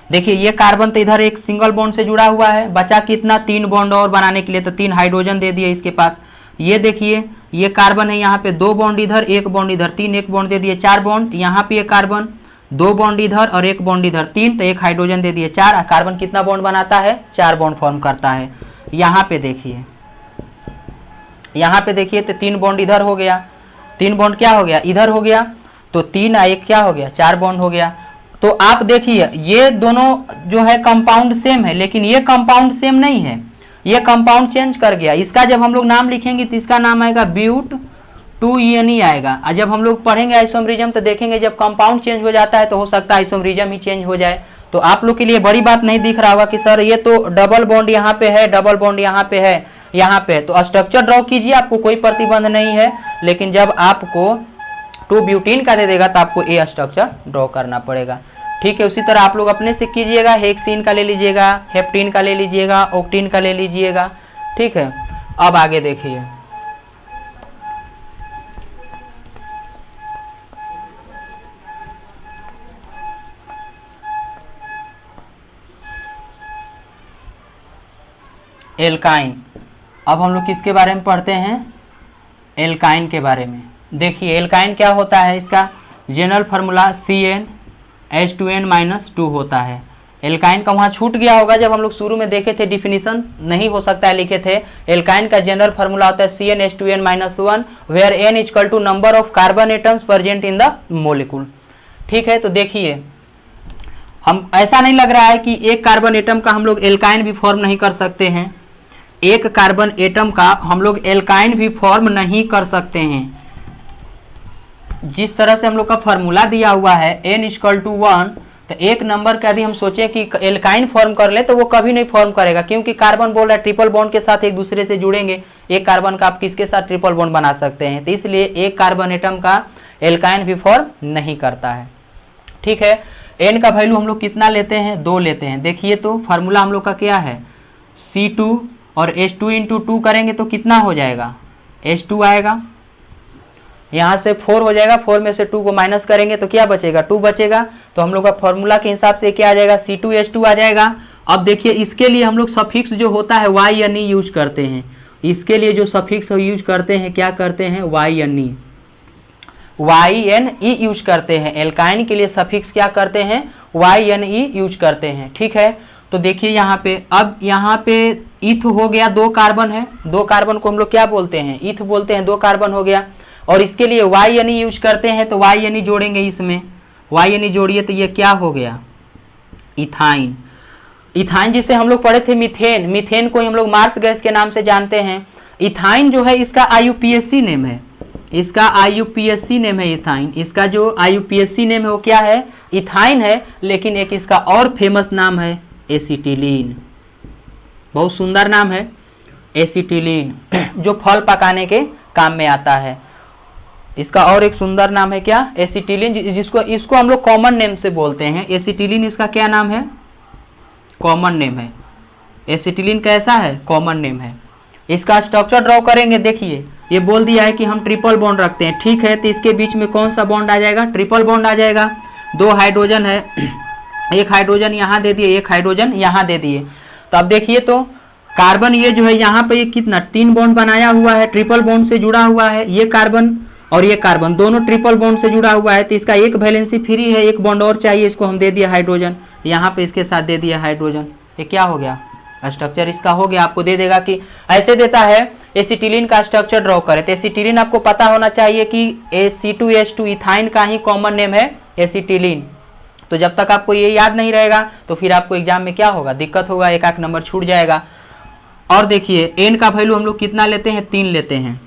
देखिए ये कार्बन तो इधर एक सिंगल बॉन्ड से जुड़ा हुआ है, बचा कितना 3 बॉन्ड और बनाने के लिए, तो 3 हाइड्रोजन दे दिए इसके पास। ये देखिए ये कार्बन है, यहाँ पे 2 बॉन्ड इधर 1 बॉन्ड इधर, 3 1 बॉन्ड दे दिए 4 बॉन्ड, यहाँ पे ये कार्बन 2 बॉन्ड इधर और 1 बॉन्ड इधर 3, तो 1 हाइड्रोजन दे दिए 4। कार्बन कितना बॉन्ड बनाता है 4 बॉन्ड फॉर्म करता है। यहाँ पे देखिए तो 3 बॉन्ड इधर हो गया, 3 बॉन्ड क्या हो गया इधर हो गया, तो 3 1 क्या हो गया 4 बॉन्ड हो गया। तो आप देखिए ये दोनों जो है कंपाउंड सेम है, लेकिन ये कंपाउंड सेम नहीं है, ये कंपाउंड चेंज कर गया। इसका जब हम लोग नाम लिखेंगे तो इसका नाम आएगा ब्यूट 2ENE आएगा। और जब हम लोग पढ़ेंगे आइसोमरिज्म तो देखेंगे जब कंपाउंड चेंज हो जाता है तो हो सकता है आइसोमरिज्म ही चेंज हो जाए। तो आप लोग के लिए बड़ी बात नहीं दिख रहा होगा कि सर ये तो डबल बॉन्ड यहाँ पे है, डबल बॉन्ड यहाँ पे है, यहाँ पे, तो स्ट्रक्चर ड्रॉ कीजिए, आपको कोई प्रतिबंध नहीं है। लेकिन जब आपको 2 ब्यूटीन का दे देगा तो आपको ए स्ट्रक्चर ड्रॉ करना पड़ेगा। ठीक है, उसी तरह आप लोग अपने से कीजिएगा, हेक्सीन का ले लीजिएगा, हेप्टीन का ले लीजिएगा, ऑक्टीन का ले लीजिएगा। ठीक है, अब आगे देखिए एल्काइन। अब हम लोग किसके बारे में पढ़ते हैं एल्काइन के बारे में। देखिए एल्काइन क्या होता है, इसका जनरल फार्मूला CnH2n-2 होता है। एल्काइन का वहाँ छूट गया होगा जब हम लोग शुरू में देखे थे, डिफिनीशन नहीं हो सकता है लिखे थे। एल्काइन का जनरल फार्मूला होता है CnH2n-1 where n equal to number of carbon atoms present in the molecule. ठीक है, तो देखिए हम ऐसा नहीं लग रहा है कि एक कार्बन एटम का हम लोग एल्काइन भी फॉर्म नहीं कर सकते हैं, एक कार्बन एटम का हम लोग एल्काइन भी फॉर्म नहीं कर सकते हैं। जिस तरह से हम लोग का फार्मूला दिया हुआ है n इक्वल टू 1, तो एक नंबर का यदि हम सोचे कि एल्काइन फॉर्म कर ले तो वो कभी नहीं फॉर्म करेगा, क्योंकि कार्बन बोल रहा है ट्रिपल बॉन्ड के साथ एक दूसरे से जुड़ेंगे। एक कार्बन का आप किसके साथ ट्रिपल बॉन्ड बना सकते हैं, तो इसलिए एक कार्बन एटम का एल्काइन भी फॉर्म नहीं करता है। ठीक है, n का वैल्यू हम लोग कितना लेते हैं 2 लेते हैं। देखिए तो फार्मूला हम लोग का क्या है C2 और H2 इंटू 2 करेंगे तो कितना हो जाएगा, H2 आएगा। यहाँ से 4 हो जाएगा, 4 में से 2 को माइनस करेंगे तो क्या बचेगा, 2 बचेगा। तो हम लोग का फॉर्मूला के हिसाब से क्या आ जाएगा, C2H2 आ जाएगा। अब देखिए इसके लिए हम लोग सफिक्स जो होता है y यानी यूज करते हैं। इसके लिए जो सफिक्स यूज करते हैं क्या करते हैं, y एन ई यूज करते हैं। एल्काइन के लिए सफिक्स क्या करते हैं, y एन ई यूज करते हैं। ठीक है, तो देखिए यहाँ पे, अब यहाँ पे इथ हो गया, 2 कार्बन है, 2 कार्बन को हम लोग क्या बोलते हैं, इथ बोलते हैं, 2 कार्बन हो गया। और इसके लिए y यानी यूज करते हैं तो y यानी जोड़ेंगे, इसमें y यानी जोड़िए तो ये क्या हो गया, इथाइन। इथाइन जिसे हम लोग पढ़े थे मीथेन, मीथेन को हम लोग मार्स गैस के नाम से जानते हैं। इथाइन जो है इसका IUPAC नेम है, इसका IUPAC नेम है इथाइन। इसका जो IUPAC नेम है वो क्या है, इथाइन है। लेकिन एक इसका और फेमस नाम है एसिटिलीन, बहुत सुंदर नाम है एसिटिलीन, जो फल पकाने के काम में आता है। इसका और एक सुंदर नाम है क्या, एसिटिलीन, जिसको इसको हम लोग कॉमन नेम से बोलते हैं। एसिटिलीन इसका क्या नाम है, कॉमन नेम है। एसिटिलीन कैसा है, कॉमन नेम है। इसका स्ट्रक्चर ड्रॉ करेंगे, देखिए ये बोल दिया है कि हम ट्रिपल बॉन्ड रखते हैं। ठीक है, तो इसके बीच में कौन सा बॉन्ड आ जाएगा, ट्रिपल बॉन्ड आ जाएगा। 2 हाइड्रोजन है, एक हाइड्रोजन यहाँ दे दिए, एक हाइड्रोजन यहाँ दे दिए। तो अब देखिए तो कार्बन ये जो है यहाँ पे ये कितना 3 बॉन्ड बनाया हुआ है, ट्रिपल बॉन्ड से जुड़ा हुआ है। ये कार्बन और ये कार्बन दोनों ट्रिपल बॉन्ड से जुड़ा हुआ है। तो इसका एक वैलेंसी फ्री है, एक बॉन्ड और चाहिए, इसको हम दे दिया हाइड्रोजन, यहाँ पे इसके साथ दे दिया हाइड्रोजन। ये क्या हो गया, स्ट्रक्चर इसका हो गया। आपको दे देगा कि ऐसे देता है एसिटिलीन का स्ट्रक्चर ड्रॉ करें। तो एसिटिलीन आपको पता होना चाहिए कि C2H2 इथाइन का ही कॉमन नेम है एसिटिलीन। तो जब तक आपको ये याद नहीं रहेगा तो फिर आपको एग्जाम में क्या होगा, दिक्कत होगा, एक आध नंबर छूट जाएगा। और देखिए एन का वैल्यू हम लोग कितना लेते हैं, 3 लेते हैं।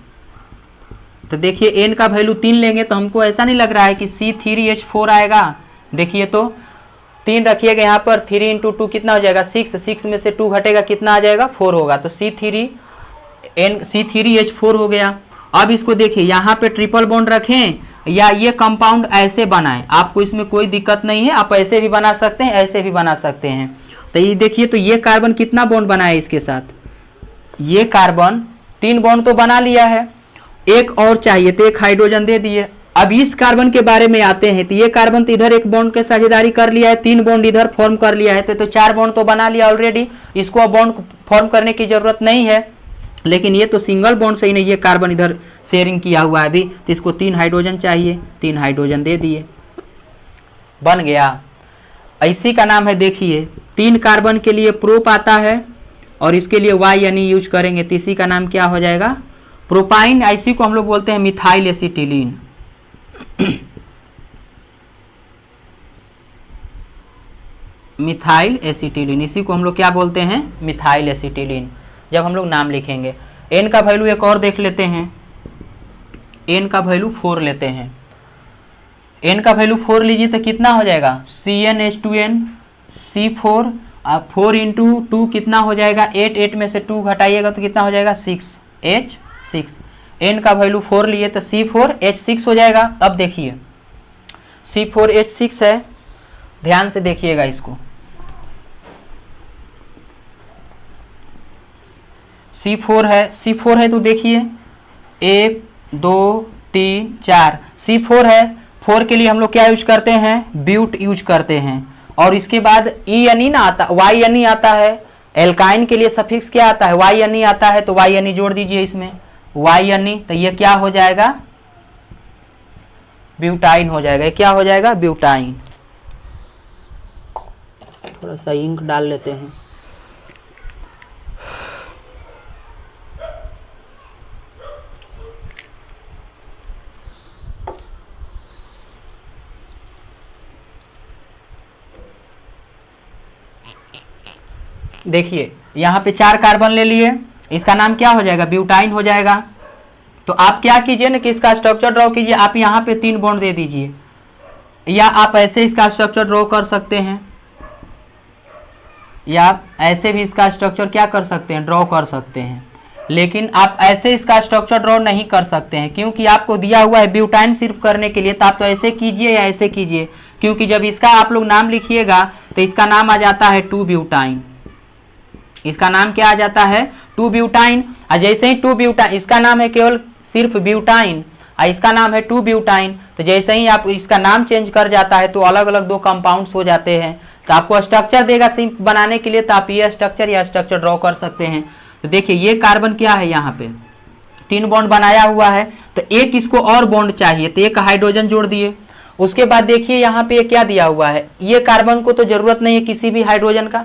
तो देखिए एन का वैल्यू 3 लेंगे तो हमको ऐसा नहीं लग रहा है कि C3H4 आएगा। देखिए तो 3 रखिएगा यहाँ पर, 3 इंटू 2 कितना हो जाएगा, 6, 6 में से 2 घटेगा कितना आ जाएगा, 4 होगा। तो C3H4 हो गया। अब इसको देखिए यहाँ पे ट्रिपल बॉन्ड रखें या ये कंपाउंड ऐसे बनाएं, आपको इसमें कोई दिक्कत नहीं है। आप ऐसे भी बना सकते हैं, ऐसे भी बना सकते हैं। तो ये देखिए तो ये कार्बन कितना बॉन्ड बनाया इसके साथ, ये कार्बन 3 बॉन्ड तो बना लिया है, एक और चाहिए तो एक हाइड्रोजन दे दिए। अब इस कार्बन के बारे में आते हैं। तो ये कार्बन तो इधर एक बॉन्ड के साझेदारी कर लिया है, 3 बॉन्ड इधर फॉर्म कर लिया है, तो 4 बॉन्ड तो बना लिया ऑलरेडी। इसको अब बॉन्ड फॉर्म करने की जरूरत नहीं है। लेकिन ये तो सिंगल बॉन्ड से ही नहीं, ये कार्बन इधर शेयरिंग किया हुआ है अभी, तो इसको 3 हाइड्रोजन चाहिए, 3 हाइड्रोजन दे दिए, बन गया। इसी का नाम है, देखिए 3 कार्बन के लिए प्रोप आता है और इसके लिए y यानी यूज करेंगे तो इसी का नाम क्या हो जाएगा, प्रोपाइन। इसी को हम लोग बोलते हैं मिथाइल एसिटिलीन। मिथाइल एसिटिलीन, इसी को हम लोग क्या बोलते हैं, मिथाइल एसिटिलीन। जब हम लोग नाम लिखेंगे, n का वैल्यू एक और देख लेते हैं, n का वैल्यू 4 लेते हैं। n का वैल्यू 4 लीजिए तो कितना हो जाएगा, CnH2n C4, 4 इंटू 2 कितना हो जाएगा 8, 8 में से 2 घटाइएगा तो कितना हो जाएगा 6H6। n का वैल्यू 4 लिए तो C4H6 हो जाएगा। अब देखिए C4H6 है, ध्यान से देखिएगा इसको, C4 है तो देखिए 1 2 3 4 C4 है। 4 के लिए हम लोग क्या यूज करते हैं, ब्यूट यूज करते हैं। और इसके बाद E ना आता, Y आता है। एल्काइन के लिए सफिक्स क्या आता है, Y आता है, तो Y जोड़ दीजिए इसमें, Y तो ये क्या हो जाएगा, ब्यूटाइन हो जाएगा। क्या हो जाएगा, ब्यूटाइन। थोड़ा सा इंक डाल लेते हैं। देखिए यहाँ पे 4 कार्बन ले लिए, इसका नाम क्या हो जाएगा, ब्यूटाइन हो जाएगा। तो आप क्या कीजिए ना कि इसका स्ट्रक्चर ड्रॉ कीजिए, आप यहाँ पे 3 बॉन्ड दे दीजिए, या आप ऐसे इसका स्ट्रक्चर ड्रॉ कर सकते हैं, या आप ऐसे भी इसका स्ट्रक्चर क्या कर सकते हैं, ड्रॉ कर सकते हैं। लेकिन आप ऐसे इसका स्ट्रक्चर ड्रॉ नहीं कर सकते हैं, क्योंकि आपको दिया हुआ है ब्यूटाइन सिर्फ करने के लिए। तो आप तो ऐसे कीजिए या ऐसे कीजिए, क्योंकि जब इसका आप लोग नाम लिखिएगा तो इसका नाम आ जाता है 2 ब्यूटाइन। इसका नाम क्या आ जाता है 2 ब्यूटाइन। और जैसे ही 2 ब्यूटाइन, इसका नाम है केवल सिर्फ ब्यूटाइन और इसका नाम है 2 ब्यूटाइन। तो जैसे ही आप इसका नाम चेंज कर जाता है तो अलग अलग दो कंपाउंड्स हो जाते हैं। तो आपको स्ट्रक्चर देगा सिंप बनाने के लिए, तो आप ये स्ट्रक्चर या स्ट्रक्चर ड्रॉ कर सकते हैं। तो देखिए ये कार्बन क्या है, यहाँ पे 3 बॉन्ड बनाया हुआ है, तो एक इसको और बॉन्ड चाहिए तो एक हाइड्रोजन जोड़ दिए। उसके बाद देखिए यहाँ पे क्या दिया हुआ है, ये कार्बन को तो जरूरत नहीं है किसी भी हाइड्रोजन का,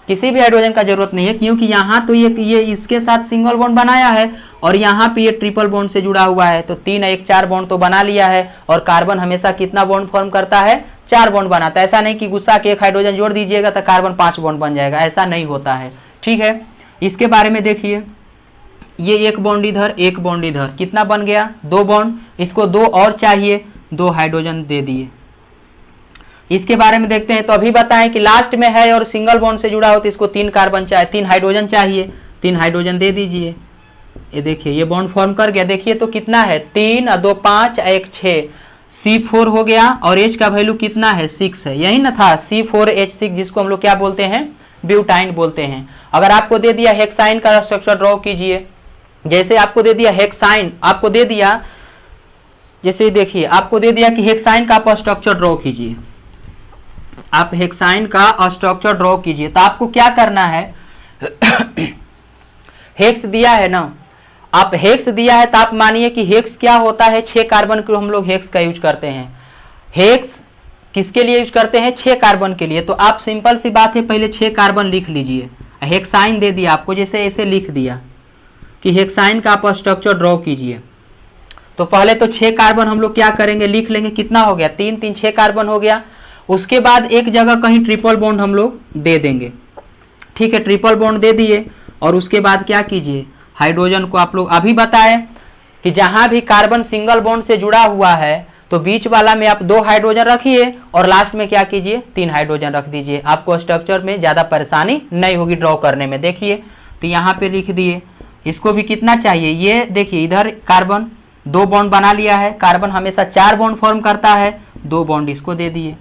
किसी भी हाइड्रोजन का जरूरत नहीं है, क्योंकि यहाँ तो ये इसके साथ सिंगल बॉन्ड बनाया है और यहाँ पे ये ट्रिपल बॉन्ड से जुड़ा हुआ है। तो 3 1 4 बॉन्ड तो बना लिया है। और कार्बन हमेशा कितना बॉन्ड फॉर्म करता है, 4 बॉन्ड बनाता है। ऐसा नहीं कि गुस्सा के एक हाइड्रोजन जोड़ दीजिएगा तो कार्बन 5 बॉन्ड बन जाएगा, ऐसा नहीं होता है। ठीक है, इसके बारे में देखिए, ये एक बॉन्ड इधर, एक बॉन्ड इधर, कितना बन गया 2 बॉन्ड। इसको 2 और चाहिए, 2 हाइड्रोजन दे दिए। इसके बारे में देखते हैं, तो अभी बताएं कि लास्ट में है और सिंगल बॉन्ड से जुड़ा हो तो इसको 3 कार्बन चाहिए, 3 हाइड्रोजन चाहिए, 3 हाइड्रोजन दे दीजिए। ये देखिए ये बॉन्ड फॉर्म कर गया। देखिए तो कितना है 3 और 2 5 1 6, C4 हो गया और H का वैल्यू कितना है 6 है, यही ना था C4H6, जिसको हम लोग क्या बोलते हैं, ब्यूटाइन बोलते हैं। अगर आपको दे दिया हेक्साइन का स्ट्रक्चर ड्रॉ कीजिए, जैसे आपको दे दिया हेक्साइन, आपको दे दिया, जैसे देखिए आपको दे दिया कि हेक्साइन का आप स्ट्रक्चर ड्रॉ कीजिए, आप हेक्साइन का स्ट्रक्चर ड्रॉ कीजिए। तो आपको क्या करना है, हेक्स दिया है ना, आप हेक्स दिया है तो आप मानिए कि हेक्स क्या होता है, 6 कार्बन को हम लोग हेक्स का यूज करते हैं। हेक्स किसके लिए यूज करते हैं, 6 कार्बन के लिए। तो आप सिंपल सी बात है, पहले 6 कार्बन लिख लीजिए। हेक्साइन दे दिया आपको, जैसे ऐसे लिख दिया कि हेक्साइन का आप स्ट्रक्चर ड्रॉ कीजिए। तो पहले तो 6 कार्बन हम लोग क्या करेंगे, लिख लेंगे, कितना हो गया 3 3 6 कार्बन हो गया। उसके बाद एक जगह कहीं ट्रिपल बॉन्ड हम लोग दे देंगे। ठीक है, ट्रिपल बॉन्ड दे दिए और उसके बाद क्या कीजिए, हाइड्रोजन को आप लोग अभी बताएं कि जहां भी कार्बन सिंगल बॉन्ड से जुड़ा हुआ है तो बीच वाला में आप 2 हाइड्रोजन रखिए और लास्ट में क्या कीजिए 3 हाइड्रोजन रख दीजिए। आपको स्ट्रक्चर में ज्यादा परेशानी नहीं होगी ड्रॉ करने में। देखिए तो यहाँ पे लिख दिए, इसको भी कितना चाहिए, ये देखिए इधर कार्बन 2 बॉन्ड बना लिया है, कार्बन हमेशा 4 बॉन्ड फॉर्म करता है, 2 बॉन्ड इसको दे दिए।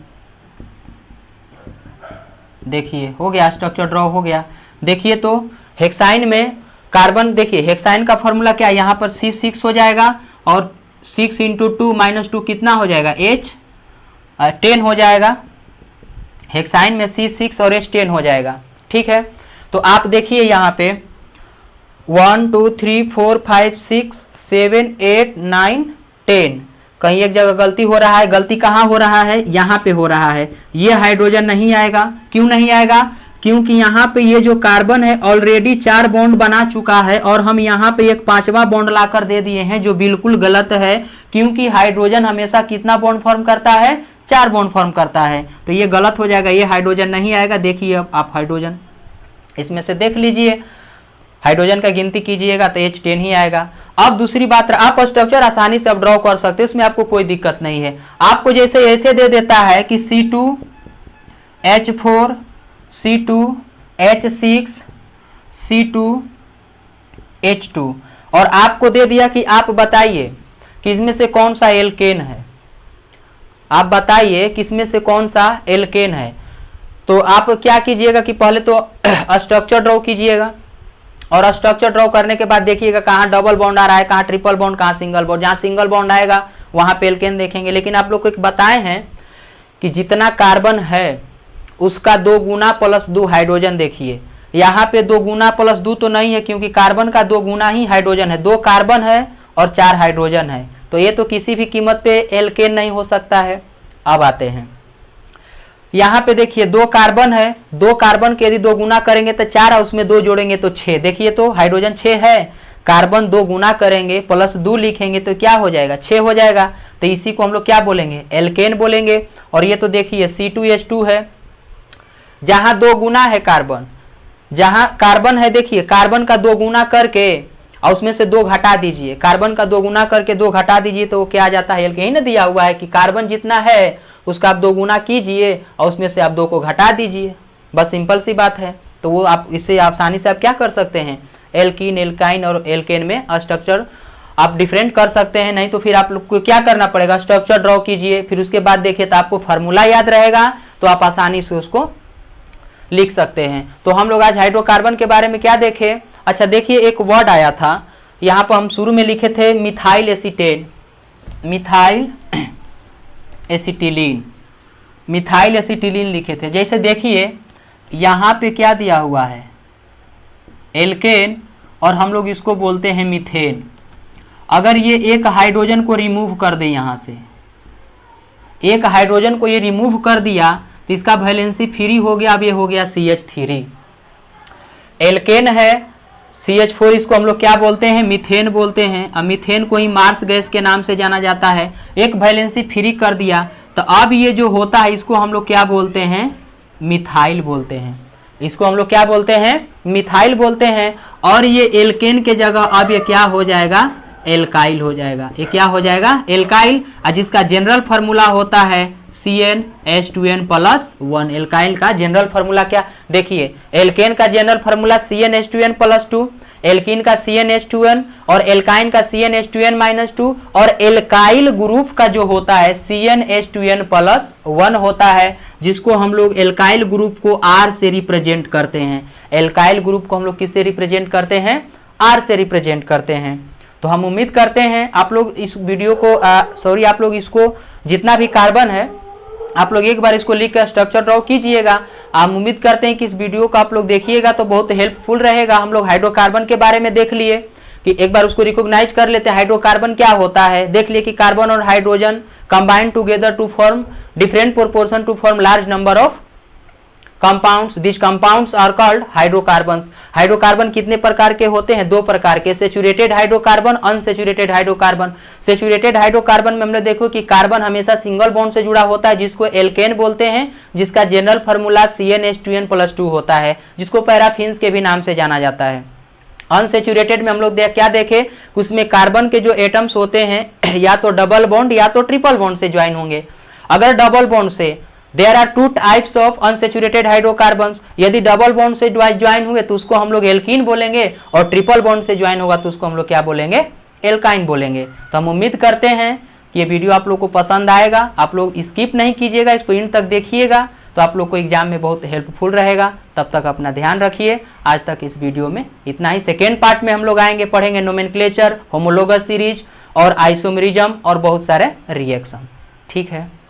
देखिए हो गया, स्ट्रक्चर ड्रॉ हो गया। देखिए तो हेक्साइन में कार्बन, देखिए हेक्साइन का फॉर्मूला क्या है, यहाँ पर C6 हो जाएगा और 6 × 2 - 2 कितना हो जाएगा, H 10 हो जाएगा। हेक्साइन में C6 और H 10 हो जाएगा। ठीक है, तो आप देखिए यहाँ पे 1 2 3 4 5 6 7 8 9 10, कहीं एक जगह गलती हो रहा है। गलती कहाँ हो रहा है, यहाँ पे हो रहा है। ये हाइड्रोजन नहीं आएगा, क्यों नहीं आएगा, क्योंकि यहाँ पे ये जो कार्बन है ऑलरेडी 4 बॉन्ड बना चुका है और हम यहाँ पे एक 5वां बॉन्ड लाकर दे दिए हैं, जो बिल्कुल गलत है, क्योंकि हाइड्रोजन हमेशा कितना बॉन्ड फॉर्म करता है, 4 बॉन्ड फॉर्म करता है। तो ये गलत हो जाएगा, ये हाइड्रोजन नहीं आएगा। देखिए अब आप हाइड्रोजन इसमें से देख लीजिए, हाइड्रोजन का गिनती कीजिएगा तो H 10 ही आएगा। अब दूसरी बात, आप स्ट्रक्चर आसानी से अब ड्रॉ कर सकते हैं, उसमें आपको कोई दिक्कत नहीं है। आपको जैसे ऐसे दे देता है कि C2 H4 C2 H6 C2 H2, और आपको दे दिया कि आप बताइए कि इसमें से कौन सा एल्केन है, आप बताइए किसमें से कौन सा एल्केन है। तो आप क्या कीजिएगा कि पहले तो स्ट्रक्चर ड्रॉ कीजिएगा और स्ट्रक्चर ड्रॉ करने के बाद देखिएगा कहाँ डबल बॉन्ड आ रहा है, कहाँ ट्रिपल बॉन्ड, कहाँ सिंगल बॉन्ड। जहाँ सिंगल बॉन्ड आएगा वहाँ पे एल्केन देखेंगे। लेकिन आप लोग को एक बताए हैं कि जितना कार्बन है उसका 2 गुना प्लस 2 हाइड्रोजन। देखिए यहाँ पे 2 गुना प्लस 2 तो नहीं है, क्योंकि कार्बन का 2 गुना ही हाइड्रोजन है। 2 कार्बन है और 4 हाइड्रोजन है, तो ये तो किसी भी कीमत पे एल्केन नहीं हो सकता है। अब आते हैं यहाँ पे, देखिए 2 कार्बन है, 2 कार्बन के यदि 2 गुना करेंगे तो 4 और उसमें 2 जोड़ेंगे तो 6। देखिए तो हाइड्रोजन 6 है, कार्बन 2 गुना करेंगे प्लस 2 लिखेंगे तो क्या हो जाएगा, 6 हो जाएगा। तो इसी को हम लोग क्या बोलेंगे, एल्केन बोलेंगे। और ये तो देखिए C2H2 है, जहां 2 गुना है कार्बन, जहां कार्बन है, देखिए कार्बन का 2 गुना करके और उसमें से 2 घटा दीजिए, कार्बन का 2 गुना करके 2 घटा दीजिए तो वो क्या आ जाता है, एल्केन। यही ना दिया हुआ है कि कार्बन जितना है उसका आप 2 गुना कीजिए और उसमें से आप 2 को घटा दीजिए, बस सिंपल सी बात है। तो वो आप इससे आसानी से आप क्या कर सकते हैं, एल्कीन, एल्काइन और एल्केन में स्ट्रक्चर आप डिफरेंट कर सकते हैं। नहीं तो फिर आप लोग को क्या करना पड़ेगा, स्ट्रक्चर ड्रॉ कीजिए, फिर उसके बाद देखिए तो आपको फार्मूला याद रहेगा तो आप आसानी से उसको लिख सकते हैं। तो हम लोग आज हाइड्रोकार्बन के बारे में क्या देखें। अच्छा देखिए, एक वर्ड आया था यहाँ पर, हम शुरू में लिखे थे methyl acetate, methyl acetylene, methyl acetylene लिखे थे। जैसे देखिए यहाँ पे क्या दिया हुआ है, एल्केन, और हम लोग इसको बोलते हैं मीथेन। अगर ये एक हाइड्रोजन को रिमूव कर दे, यहाँ से एक हाइड्रोजन को ये रिमूव कर दिया तो इसका वैलेंसी फ्री हो गया। अब ये हो गया CH3। एल्केन है CH4, इसको हम लोग क्या बोलते हैं, मीथेन बोलते हैं। अब मीथेन को ही मार्स गैस के नाम से जाना जाता है। एक वैलेंसी फ्री कर दिया तो अब ये जो होता है इसको हम लोग क्या बोलते हैं, मिथाइल बोलते हैं। इसको हम लोग क्या बोलते हैं, मिथाइल बोलते हैं। और ये एल्केन के जगह अब ये क्या हो जाएगा, एल्काइल हो जाएगा। ये क्या हो जाएगा, एल्काइल, जिसका जनरल फार्मूला होता है CnH2n+1। एल्काइल का जनरल फार्मूला क्या, देखिए एल्केन का जनरल फार्मूला CnH2n+2, एल्कीन का CnH2n, और एल्काइन का CnH2n-2, और एल्काइल ग्रुप का जो होता है CnH2n+1 होता है, जिसको हम लोग एल्काइल ग्रुप को R से रिप्रेजेंट करते हैं। एल्काइल ग्रुप को हम लोग किससे रिप्रेजेंट करते हैं, R से रिप्रेजेंट करते हैं। तो हम उम्मीद करते हैं आप लोग इस वीडियो को आप लोग इसको जितना भी कार्बन है आप लोग एक बार इसको लिख कर स्ट्रक्चर ड्रॉ कीजिएगा। हम उम्मीद करते हैं कि इस वीडियो को आप लोग देखिएगा तो बहुत हेल्पफुल रहेगा। हम लोग हाइड्रोकार्बन के बारे में देख लिए कि एक बार उसको रिकॉग्नाइज कर लेते हैं हाइड्रोकार्बन क्या होता है। देख लिए कि कार्बन और hydrogen combine together to form different proportion to form large number of compounds. This compounds are called hydrocarbons. Hydrocarbon कितने प्रकार के होते हैं, 2 प्रकार के, saturated hydrocarbon, unsaturated hydrocarbon. Saturated hydrocarbon में हमने देखो कि कार्बन हमेशा सिंगल बॉन्ड से जुड़ा होता है, जिसको एल्केन बोलते हैं, जिसका जनरल फार्मूला CnH2n+2 होता है, जिसको पैराफिन्स के भी नाम से जाना जाता है। अनसेचुरेटेड में हम लोग क्या देखे, उसमें कार्बन के जो एटम्स होते हैं या तो डबल बॉन्ड या तो ट्रिपल बॉन्ड से ज्वाइन होंगे। अगर डबल बॉन्ड से, there are 2 types of unsaturated hydrocarbons. यदि डबल बॉन्ड से ज्वाइन हुए तो उसको हम लोग एल्कीन बोलेंगे, और ट्रिपल बॉन्ड से ज्वाइन होगा तो उसको हम लोग क्या बोलेंगे, एल्काइन बोलेंगे। तो हम उम्मीद करते हैं कि ये वीडियो आप लोग को पसंद आएगा। आप लोग स्किप नहीं कीजिएगा, इसको इन तक देखिएगा तो आप लोग को एग्जाम में बहुत हेल्पफुल रहेगा। तब तक अपना ध्यान रखिए। आज तक इस वीडियो में इतना ही। सेकेंड पार्ट में हम लोग आएंगे, पढ़ेंगे नोमेनक्लेचर, होमोलोगस सीरीज और आइसोमेरिज्म और बहुत सारे रिएक्शंस। ठीक है।